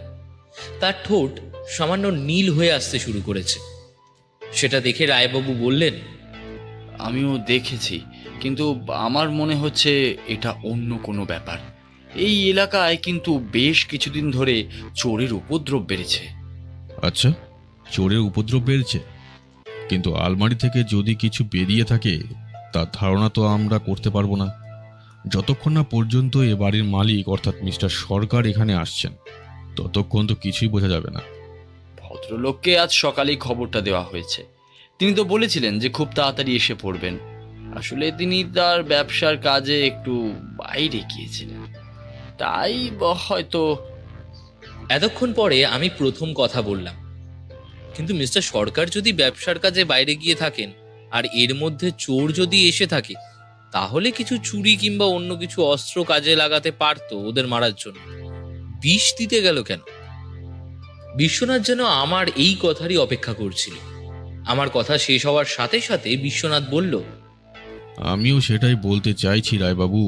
তার ঠোঁট সামান্য নীল হয়ে আসতে শুরু করেছে। সেটা দেখে রায়বাবু বললেন, আমিও দেখেছি, কিন্তু আমার মনে হচ্ছে এটা অন্য কোনো ব্যাপার। এই এলাকায় কিন্তু বেশ কিছুদিন ধরে চোরের উপদ্রব বেড়েছে। আচ্ছা, চোরের উপদ্রব বেড়েছে, কিন্তু আলমারি থেকে যদি কিছু বেরিয়ে থাকে তার ধারণা তো আমরা করতে পারবো না যতক্ষণ না পর্যন্ত এ বাড়ির মালিক অর্থাৎ মিস্টার সরকার এখানে আসছেন। ততক্ষণ তো কিছুই বোঝা যাবে না। ভদ্রলোককে আজ সকালেই খবরটা দেওয়া হয়েছে। তিনি তো বলেছিলেন যে খুব তাড়াতাড়ি এসে পড়বেন। আসলে তিনি তার ব্যবসার কাজে একটু বাইরে গিয়েছিলেন, তাই হয়তো। এতক্ষণ পরে আমি প্রথম কথা বললাম, কিন্তু মিস্টার সরকার যদি ব্যবসার কাজে বাইরে গিয়ে থাকেন আর এর মধ্যে চোর যদি এসে থাকে, তাহলে কিছু চুরি কিংবা অন্য কিছু অস্ত্র কাজে লাগাতে পারতো ওদের মারার জন্য। বিষ দিতে গেল কেন? বিশ্বনাথ যেন আমার এই কথারই অপেক্ষা করছিল। আমার কথা শেষ হওয়ার সাথে সাথে বিশ্বনাথ বলল, আমিও সেটাই বলতে চাইছি রায়বাবু,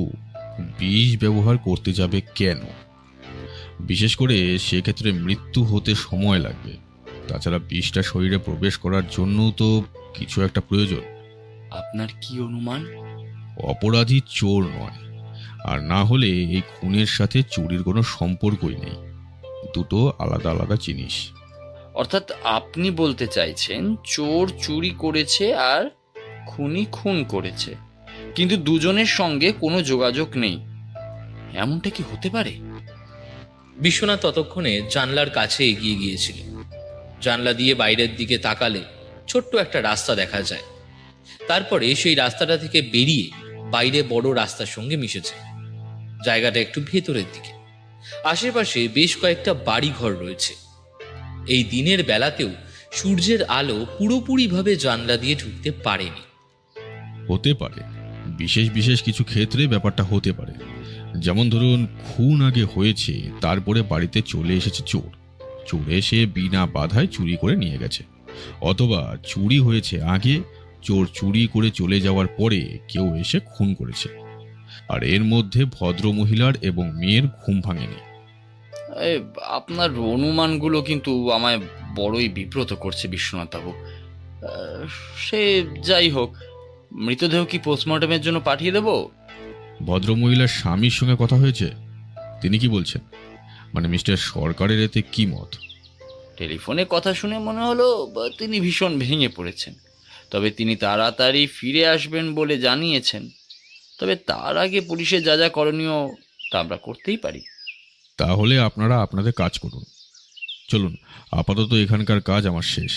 বিষ ব্যবহার করতে যাবে কেন? বিশেষ করে সেক্ষেত্রে মৃত্যু হতে সময় লাগবে। তাছাড়া বিষটা শরীরে প্রবেশ করার জন্য তো কিছু একটা প্রয়োজন। আপনার কি অনুমান? অপরাধী চোর নয়, আর না হলে এই খুনের সাথে চুরির কোনো সম্পর্কই নেই। দুটো আলাদা আলাদা জিনিস। অর্থাৎ আপনি বলতে চাইছেন চোর চুরি করেছে আর খুনি খুন করেছে, কিন্তু দুজনের সঙ্গে কোনো যোগাযোগ নেই। এমনটা কি হতে পারে? বিশ্বনাথ ততক্ষণে জানলার কাছে এগিয়ে গিয়েছিল। জানলা দিয়ে বাইরের দিকে তাকালে ছোট্ট একটা রাস্তা দেখা যায়। তারপরে সেই রাস্তাটা থেকে বেরিয়ে বাইরে বড় রাস্তার সঙ্গে মিশেছে। জায়গাটা একটু ভেতরের দিকে। আশেপাশে বেশ কয়েকটা বাড়ি ঘর রয়েছে। এই দিনের বেলাতেও সূর্যের আলো পুরোপুরিভাবে জানলা দিয়ে ঢুকতে পারেনি। হতে পারে, বিশেষ বিশেষ কিছু ক্ষেত্রে ব্যাপারটা হতে পারে। যেমন ধরুন, খুন আগে হয়েছে, তারপরে বাড়িতে চলে এসেছে চোর। চোর এসে বিনা বাধায় চুরি করে নিয়ে গেছে। অথবা চুরি হয়েছে আগে, চোর চুরি করে চলে যাওয়ার পরে কেউ এসে খুন করেছে। আর এর মধ্যে ভদ্র মহিলার এবং মেয়ের ঘুম ভাঙেনি। আপনার অনুমানগুলো কিন্তু আমায় বড়ই বিব্রত করছে বিশ্বনাথ বাবু। সে যাই হোক, মৃতদেহ কি পোস্টমর্টমের জন্য পাঠিয়ে দেব? ভদ্রমহিলার স্বামীর সঙ্গে কথা হয়েছে? তিনি কি বলছেন? মানে মিস্টার সরকারের এতে কি মত? টেলিফোনে কথা শুনে মনে হলো তিনি ভীষণ ভেঙে পড়েছেন। তবে তিনি তাড়াতাড়ি ফিরে আসবেন বলে জানিয়েছেন। তবে তার আগে পুলিশের যা যা করণীয় তা আমরা করতেই পারি। তাহলে আপনারা আপনাদের কাজ করুন। চলুন, আপাতত এখানকার কাজ আমার শেষ।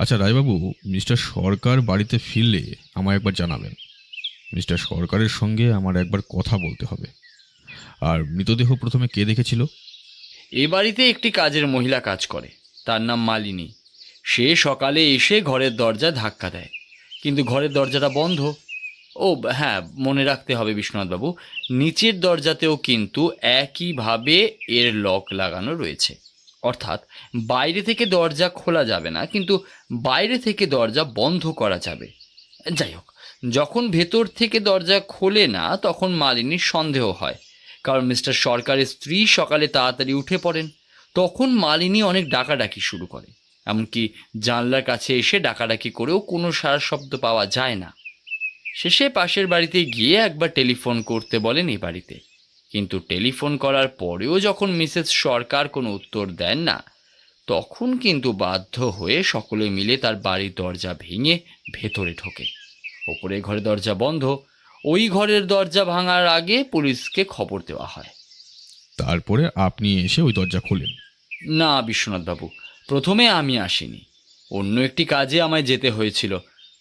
আচ্ছা রায়বাবু, মিস্টার সরকার বাড়িতে ফিরলে আমায় একবার জানাবেন। মিস্টার সরকারের সঙ্গে আমার একবার কথা বলতে হবে। আর মৃতদেহ প্রথমে কে দেখেছিল? এ বাড়িতে একটি কাজের মহিলা কাজ করে, তার নাম মালিনী। সে সকালে এসে ঘরের দরজা ধাক্কা দেয়, কিন্তু ঘরের দরজাটা বন্ধ। ও হ্যাঁ, মনে রাখতে হবে বিশ্বনাথবাবু, নিচের দরজাতেও কিন্তু একইভাবে এর লক লাগানো রয়েছে। অর্থাৎ বাইরে থেকে দরজা খোলা যাবে না, কিন্তু বাইরে থেকে দরজা বন্ধ করা যাবে। যাই হোক, যখন ভেতর থেকে দরজা খোলে না তখন মালিনীর সন্দেহ হয়, কারণ মিস্টার সরকারের স্ত্রী সকালে তাড়াতাড়ি উঠে পড়েন। তখন মালিনী অনেক ডাকাডাকি শুরু করে, এমনকি জানলার কাছে এসে ডাকাডাকি করেও কোনো সারা শব্দ পাওয়া যায় না। শেষে পাশের বাড়িতে গিয়ে একবার টেলিফোন করতে বলেন এই বাড়িতে, কিন্তু টেলিফোন করার পরেও যখন মিসেস সরকার কোনো উত্তর দেন না, তখন কিন্তু বাধ্য হয়ে সকলে মিলে তার বাড়ির দরজা ভেঙে ভেতরে ঢোকে। ওপরে ঘরের দরজা বন্ধ, ওই ঘরের দরজা ভাঙার আগে পুলিশকে খবর দেওয়া হয়। তারপরে আপনি এসে ওই দরজা খোলেন? না বিশ্বনাথবাবু, প্রথমে আমি আসিনি, অন্য একটি কাজে আমায় যেতে হয়েছিল।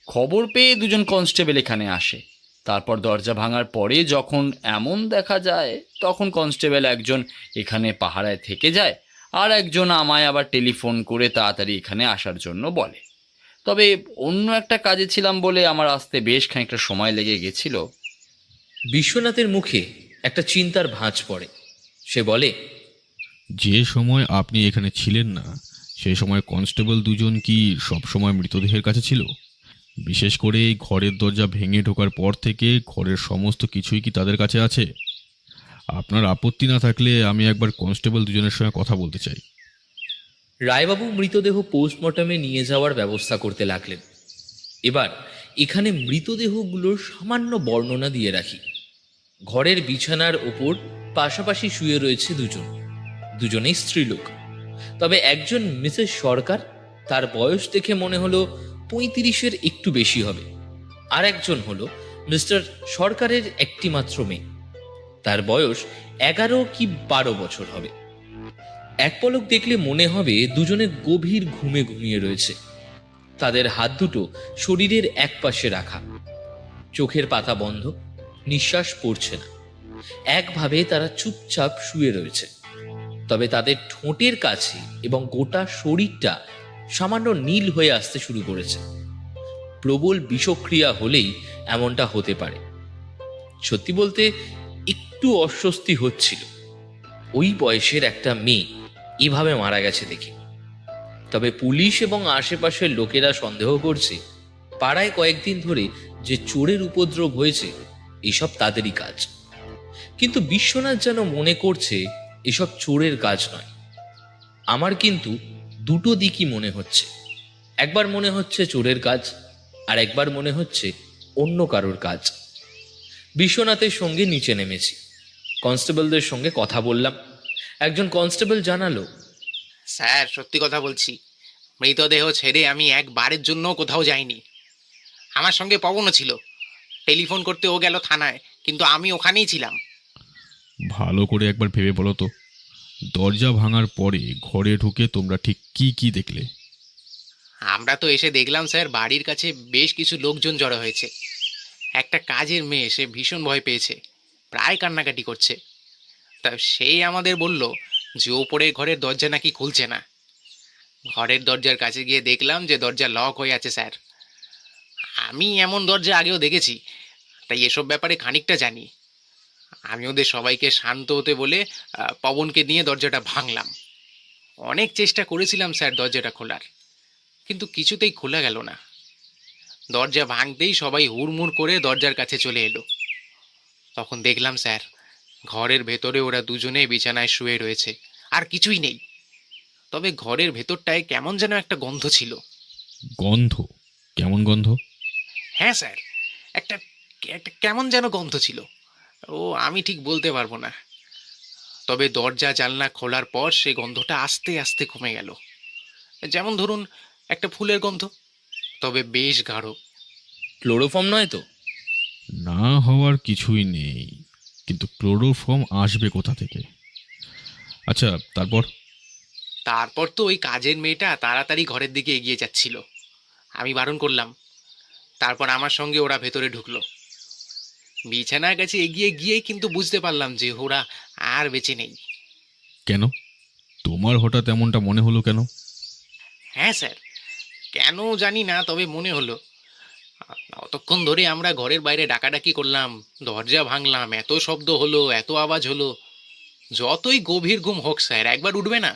খবর পেয়ে দুজন কনস্টেবল এখানে আসে। তারপর দরজা ভাঙার পরে যখন এমন দেখা যায়, তখন কনস্টেবল একজন এখানে পাহারায় থেকে যায়, আর একজন আমায় আবার টেলিফোন করে তাড়াতাড়ি এখানে আসার জন্য বলে। তবে অন্য একটা কাজে ছিলাম বলে আমার আসতে বেশ খানিকটা সময় লেগে গেছিল। বিশ্বনাথের মুখে একটা চিন্তার ভাঁজ পড়ে। সে বলে, যে সময় আপনি এখানে ছিলেন না, সেই সময় কনস্টেবল দুজন কি সব সময় মৃতদেহের কাছে ছিল? বিশেষ করে এই ঘরের দরজা ভেঙে ঢোকার পর থেকে ঘরের সমস্ত কিছুই কি তাদের কাছে আছে? আপনার আপত্তি না থাকলে আমি একবার কনস্টেবল দুজনের সঙ্গে কথা বলতে চাই। রায়বাবু মৃতদেহ পোস্টমর্টমে নিয়ে যাওয়ার ব্যবস্থা করতে লাগলেন। এবার এখানে মৃতদেহগুলোর সামান্য বর্ণনা দিয়ে রাখি। ঘরের বিছানার ওপর পাশাপাশি শুয়ে রয়েছে দুজনেই স্ত্রীলোক। তবে একজন মিসেস সরকার, তার বয়স দেখে মনে হলো 35-এর একটু বেশি হবে। আর একজন হলো মিস্টার সরকারের একটি মাত্র মেয়ে, তার বয়স 11 কি 12 বছর হবে। এক পলক দেখলে মনে হবে দুজনে গভীর ঘুমে ঘুমিয়ে রয়েছে। তাদের হাত দুটো শরীরের এক পাশে রাখা, চোখের পাতা বন্ধ, নিঃশ্বাস পড়ছে না, একভাবে তারা চুপচাপ শুয়ে রয়েছে। তবে তাদের ঠোঁটের কাছে এবং গোটা শরীরটা সামান্য নীল হয়ে আসতে শুরু করেছে। প্রবল বিষক্রিয়া হলেই এমনটা হতে পারে। সত্যি বলতে একটু অস্বস্তি হচ্ছিল ওই বয়সের একটা মেয়ে এভাবে মারা গেছে দেখে। তবে পুলিশ এবং আশেপাশের লোকেরা সন্দেহ করছে পাড়ায় কয়েকদিন ধরে যে চোরের উপদ্রব হয়েছে, এসব তাদেরই কাজ। কিন্তু বিশ্বনাথ যেন মনে করছে এসব চোরের কাজ নয়। আমার কিন্তু দুটো দিকই মনে হচ্ছে। একবার মনে হচ্ছে চোরের কাজ, আর একবার মনে হচ্ছে অন্য কারোর কাজ। বিশ্বনাথের সঙ্গে নিচে নেমেছি, কনস্টেবলদের সঙ্গে কথা বললাম। একজন কনস্টেবল জানালো, স্যার সত্যি কথা বলছি, মৃতদেহ ছেড়ে আমি একবারের জন্য কোথাও যাইনি। আমার সঙ্গে পবনও ছিল, টেলিফোন করতে ও গেল থানায়, কিন্তু আমি ওখানেই ছিলাম। ভালো করে একবার ভেবে বলো তো, দরজা ভাঙার পরে ঘরে ঢুকে তোমরা ঠিক কি কি দেখলে? আমরা তো এসে দেখলাম স্যার, বাড়ির কাছে বেশ কিছু লোকজন জড়ো হয়েছে। একটা কাজের মেয়ে, সে ভীষণ ভয় পেয়েছে, প্রায় কান্নাকাটি করছে। তা সেই আমাদের বলল যে ওপরে ঘরের দরজা নাকি খুলছে না। ঘরের দরজার কাছে গিয়ে দেখলাম যে দরজা লক হয়ে আছে স্যার। আমি এমন দরজা আগেও দেখেছি, তাই এসব ব্যাপারে খানিকটা জানি। আমি ওদের সবাইকে শান্ত হতে বলে পবনকে নিয়ে দরজাটা ভাঙলাম। অনেক চেষ্টা করেছিলাম স্যার দরজাটা খোলার, কিন্তু কিছুতেই খোলা গেল না। দরজা ভাঙতেই সবাই হুড়মুড় করে দরজার কাছে চলে এলো। তখন দেখলাম স্যার, ঘরের ভেতরে ওরা দুজনে বিছানায় শুয়ে রয়েছে, আর কিছুই নেই। তবে ঘরের ভেতরটায় কেমন যেন একটা গন্ধ ছিল। গন্ধ? কেমন গন্ধ? হ্যাঁ স্যার, একটা একটা কেমন যেন গন্ধ ছিল, ও আমি ঠিক বলতে পারবো না। তবে দরজা জানলা খোলার পর সে গন্ধটা আস্তে আস্তে কমে গেল। যেমন ধরুন একটা ফুলের গন্ধ, তবে বেশ গাঢ়। ক্লোরোফর্ম নয় তো? না হওয়ার কিছুই নেই, কিন্তু ক্লোরোফর্ম আসবে কোথা থেকে? আচ্ছা, তারপর? তারপর তো ওই কাজের মেয়েটা তাড়াতাড়ি ঘরের দিকে এগিয়ে যাচ্ছিল, আমি বারণ করলাম। তারপর আমার সঙ্গে ওরা ভেতরে ঢুকলো। বিছানার কাছে এগিয়ে গিয়ে কিন্তু বুঝতে পারলাম যে ওরা আর বেঁচে নেই। কেন? তোমার হঠাৎ এমনটা মনে হলো কেন? হ্যাঁ স্যার, কেন জানি না, তবে মনে হলো। অতক্ষণ ধরে আমরা ঘরের বাইরে ডাকাডাকি করলাম, দরজা ভাঙলাম, এত শব্দ হলো, এত আওয়াজ হলো। যতই গভীর ঘুম হোক স্যার, একবার উঠবে না?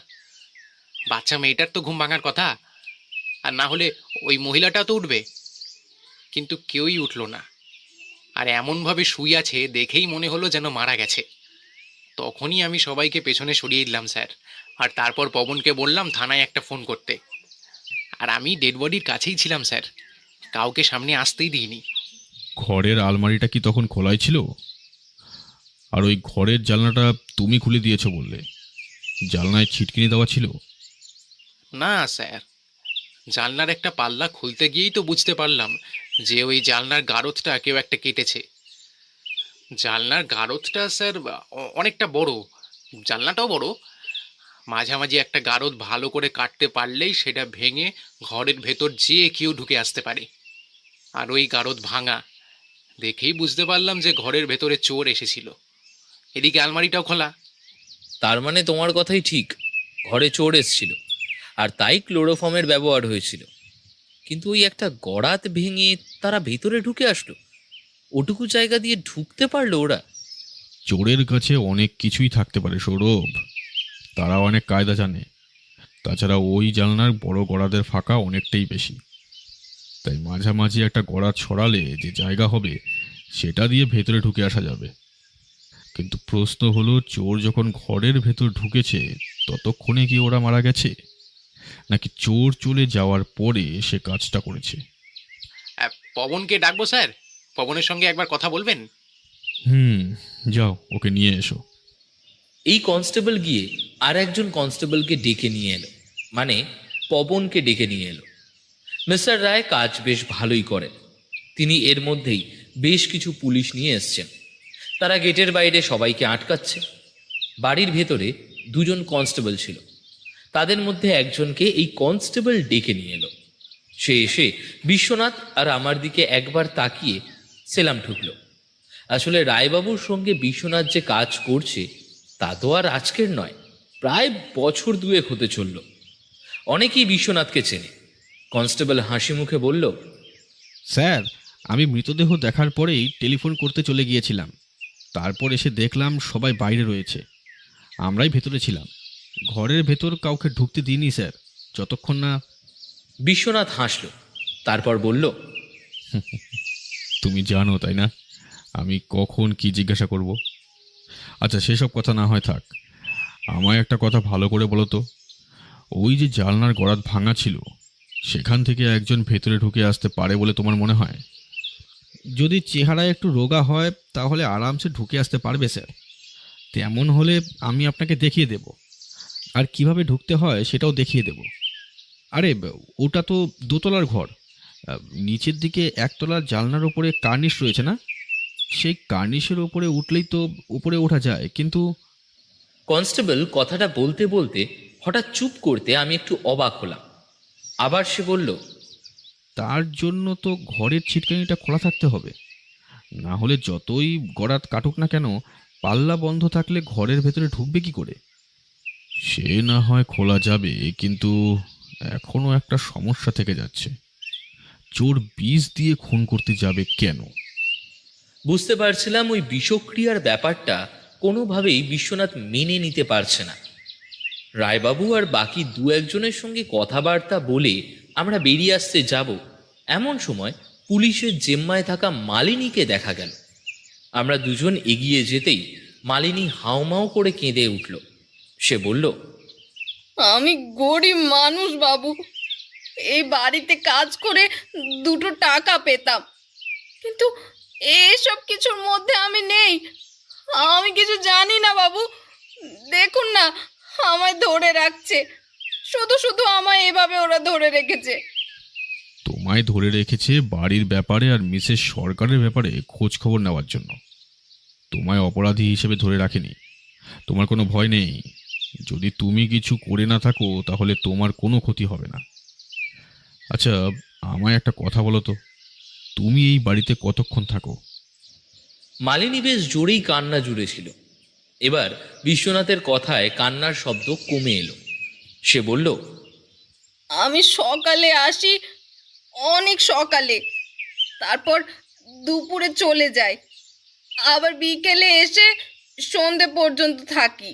বাচ্চা মেয়েটার তো ঘুম ভাঙার কথা, আর না হলে ওই মহিলাটা তো উঠবে। কিন্তু কেউই উঠল না, আর এমনভাবে শুয়ে আছে দেখেই মনে হলো যেন মারা গেছে। তখনই আমি সবাইকে পেছনে সরিয়ে দিলাম স্যার, আর তারপর পবনকে বললাম থানায় একটা ফোন করতে। আর আমি ডেড বডির কাছেই ছিলাম স্যার, কাউকে সামনে আসতেই দিইনি। ঘরের আলমারিটা কি তখন খোলাই ছিল? আর ওই ঘরের জানলাটা তুমি খুলে দিয়েছো বললে, জানলায় ছিটকিনি দেওয়া ছিল? না স্যার, জানলার একটা পাল্লা খুলতে গিয়েই তো বুঝতে পারলাম যে ওই জানলার গারদটা কেউ একটা কেটেছে। জানলার গারদটা স্যার অনেকটা বড়, জানলাটাও বড়। মাঝামাঝি একটা গারদ ভালো করে কাটতে পারলেই সেটা ভেঙে ঘরের ভেতর যেয়ে কেউ ঢুকে আসতে পারে। আর ওই গারদ ভাঙা দেখেই বুঝতে পারলাম যে ঘরের ভেতরে চোর এসেছিল। এদিকে আলমারিটাও খোলা। তার মানে তোমার কথাই ঠিক, ঘরে চোর এসছিল আর তাই ক্লোরোফর্মের ব্যবহার হয়েছিল। কিন্তু ওই একটা গড়াত ভেঙে তারা ভেতরে ঢুকে আসলো, ওটুকু জায়গা দিয়ে ঢুকতে পারলো ওরা? চোরের কাছে অনেক কিছুই থাকতে পারে সৌরভ, তারা অনেক কায়দা জানে। তাছাড়া ওই জানলার বড় গড়াদের ফাঁকা অনেকটাই বেশি, তাই মাঝামাঝি একটা গড়া ছড়ালে যে জায়গা হবে সেটা দিয়ে ভেতরে ঢুকে আসা যাবে। কিন্তু প্রশ্ন হলো, চোর যখন ঘরের ভেতর ঢুকেছে ততক্ষণে কি ওরা মারা গেছে, নাকি চোর চলে যাওয়ার পরে সে কাজটা করেছে? পবনকে ডাকবো স্যার? পবনের সঙ্গে একবার কথা বলবেন? যাও, ওকে নিয়ে এসো। এই কনস্টেবল গিয়ে আর একজন কনস্টেবলকে ডেকে নিয়ে এলো, মানে পবনকে ডেকে নিয়ে এলো। মিস্টার রায় কাজ বেশ ভালোই করেন। তিনি এর মধ্যেই বেশ কিছু পুলিশ নিয়ে এসছেন। তারা গেটের বাইরে সবাইকে আটকাচ্ছে। বাড়ির ভেতরে দুজন কনস্টেবল ছিল, তাদের মধ্যে একজনকে এই কনস্টেবল ডেকে নিয়ে এলো। সে এসে বিশ্বনাথ আর আমার দিকে একবার তাকিয়ে সেলাম ঠুকলো। আসলে রায়বাবুর সঙ্গে বিশ্বনাথ যে কাজ করছে তা তো আর আজকের নয়, প্রায় বছর দুয়েক হতে চলল। অনেকেই বিশ্বনাথকে চেনে। কনস্টেবল হাসি মুখে বলল, স্যার, আমি মৃতদেহ দেখার পরেই টেলিফোন করতে চলে গিয়েছিলাম। তারপর এসে দেখলাম সবাই বাইরে রয়েছে, আমরাই ভেতরে ছিলাম। ঘরের ভেতর কাউকে ঢুকতে দিইনি স্যার, যতক্ষণ না। বিশ্বনাথ হাসল, তারপর বলল, তুমি জানো তাই না আমি কখন কি জিজ্ঞাসা করব? আচ্ছা, সেসব কথা না হয় থাক, আমায় একটা কথা ভালো করে বলো তো, ওই যে জানলার গড়াত ভাঙা ছিল সেখান থেকে একজন ভেতরে ঢুকে আসতে পারে বলে তোমার মনে হয়? যদি চেহারায় একটু রোগা হয় তাহলে আরামসে ঢুকে আসতে পারবে স্যার। তেমন হলে আমি আপনাকে দেখিয়ে দেব, আর কিভাবে ঢুকতে হয় সেটাও দেখিয়ে দেব। আরে ওটা তো দোতলার ঘর, নিচের দিকে একতলার জানলার ওপরে কার্নিশ রয়েছে না? সেই কার্নিশের ওপরে উঠলেই তো উপরে ওঠা যায়। কিন্তু কনস্টেবল কথাটা বলতে বলতে হঠাৎ চুপ করতে আমি একটু অবাক হলাম। আবার সে বলল, তার জন্য তো ঘরের ছিটকানিটা খোলা থাকতে হবে, না হলে যতই গড়াত কাটুক না কেন পাল্লা বন্ধ থাকলে ঘরের ভেতরে ঢুকবে কি করে? সে না হয় খোলা যাবে, কিন্তু এখনো একটা সমস্যা থেকে যাচ্ছে, চোর বিষ দিয়ে খুন করতে যাবে কেন? বুঝতে পারছিলাম ওই বিষক্রিয়ার ব্যাপারটা কোনোভাবেই বিশ্বনাথ মেনে নিতে পারছে না। রায়বাবু আর বাকি দু একজনের সঙ্গে কথাবার্তা বলে আমরা বেরিয়ে আসতে যাব, এমন সময় পুলিশের জিম্মায় থাকা মালিনীকে দেখা গেল। আমরা দুজন এগিয়ে যেতেই মালিনী হাউমাউ করে কেঁদে উঠল। সে বলল, আমি গরিব মানুষ বাবু, এই বাড়িতে কাজ করে 2 টাকা পেতাম, কিন্তু এসব কিছুর মধ্যে আমি নেই। আমি কিছু জানি না বাবু, দেখুন না আমায় ধরে রাখছে, শুধু শুধু আমায় এভাবে ওরা ধরে রেখেছে। তোমায় ধরে রেখেছে বাড়ির ব্যাপারে আর মিসেস সরকারের ব্যাপারে খোঁজ খবর নেওয়ার জন্য, তোমায় অপরাধী হিসেবে ধরে রাখেনি। তোমার কোনো ভয় নেই, যদি তুমি কিছু করে না থাকো তাহলে তোমার কোনো ক্ষতি হবে না। আচ্ছা, আমায় একটা কথা বলো তো, তুমি এই বাড়িতে কতক্ষণ থাকো? মালিনী বেশ জোরেই কান্না জুড়েছিল। এবার বিশ্বনাথের কথায় কান্নার শব্দ কমে এলো। সে বলল, আমি সকালে আসি, অনেক সকালে, তারপর দুপুরে চলে যাই, আবার বিকেলে এসে সন্ধে পর্যন্ত থাকি।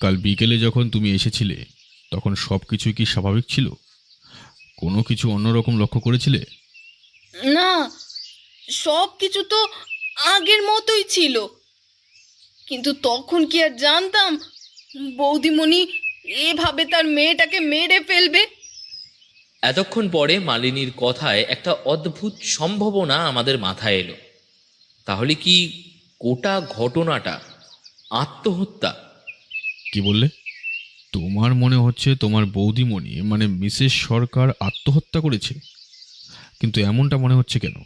কাল বিকেলে যখন তুমি এসেছিলে তখন সব কিছু কি স্বাভাবিক ছিল? কোনো কিছু অন্যরকম লক্ষ্য করেছিলে? না, সব কিছু তো আগের মতোই ছিল, কিন্তু তখন কি আর জানতাম বৌদিমণি এভাবে তার মেয়েটাকে মেরে ফেলবে? এতক্ষণ পরে মালিনীর কথায় একটা অদ্ভুত সম্ভাবনা আমাদের মাথায় এলো। তাহলে কি গোটা ঘটনাটা আত্মহত্যা? কি বললে? তোমার মনে হচ্ছে তোমার বৌদিমণি মানে মিসেস সরকার আত্মহত্যা করেছে? কিন্তু এমনটা মনে হচ্ছে কেন?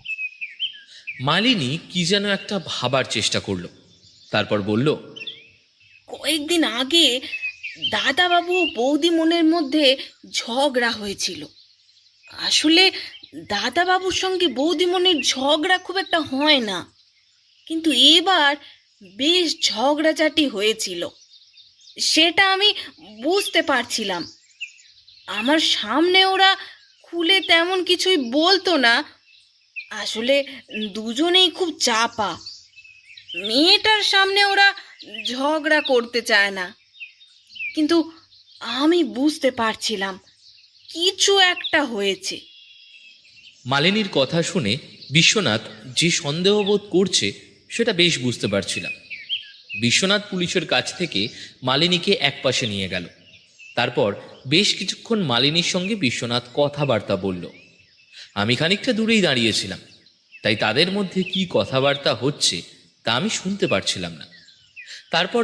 মালিনী কি যেন একটা ভাবার চেষ্টা করলো, তারপর বলল, কয়েকদিন আগে দাদাবাবু ও বৌদিমনের মধ্যে ঝগড়া হয়েছিল। আসলে দাদাবাবুর সঙ্গে বৌদিমনের ঝগড়া খুব একটা হয় না, কিন্তু এবার বেশ ঝগড়াঝাটি হয়েছিল। সেটা আমি বুঝতে পারছিলাম। আমার সামনে ওরা খুলে তেমন কিছুই বলতো না। আসলে দুজনেই খুব চাপা। মেয়েটার সামনে ওরা ঝগড়া করতে চায় না, কিন্তু আমি বুঝতে পারছিলাম কিছু একটা হয়েছে। মালিনীর কথা শুনে বিশ্বনাথ যে সন্দেহবোধ করছে সেটা বেশ বুঝতে পারছিলাম। বিশ্বনাথ পুলিশের কাছ থেকে মালিনীকে একপাশে নিয়ে গেল। তারপর বেশ কিছুক্ষণ মালিনীর সঙ্গে বিশ্বনাথ কথাবার্তা বলল। আমি খানিকটা দূরেই দাঁড়িয়েছিলাম, তাই তাদের মধ্যে কি কথাবার্তা হচ্ছে তা আমি শুনতে পারছিলাম না। তারপর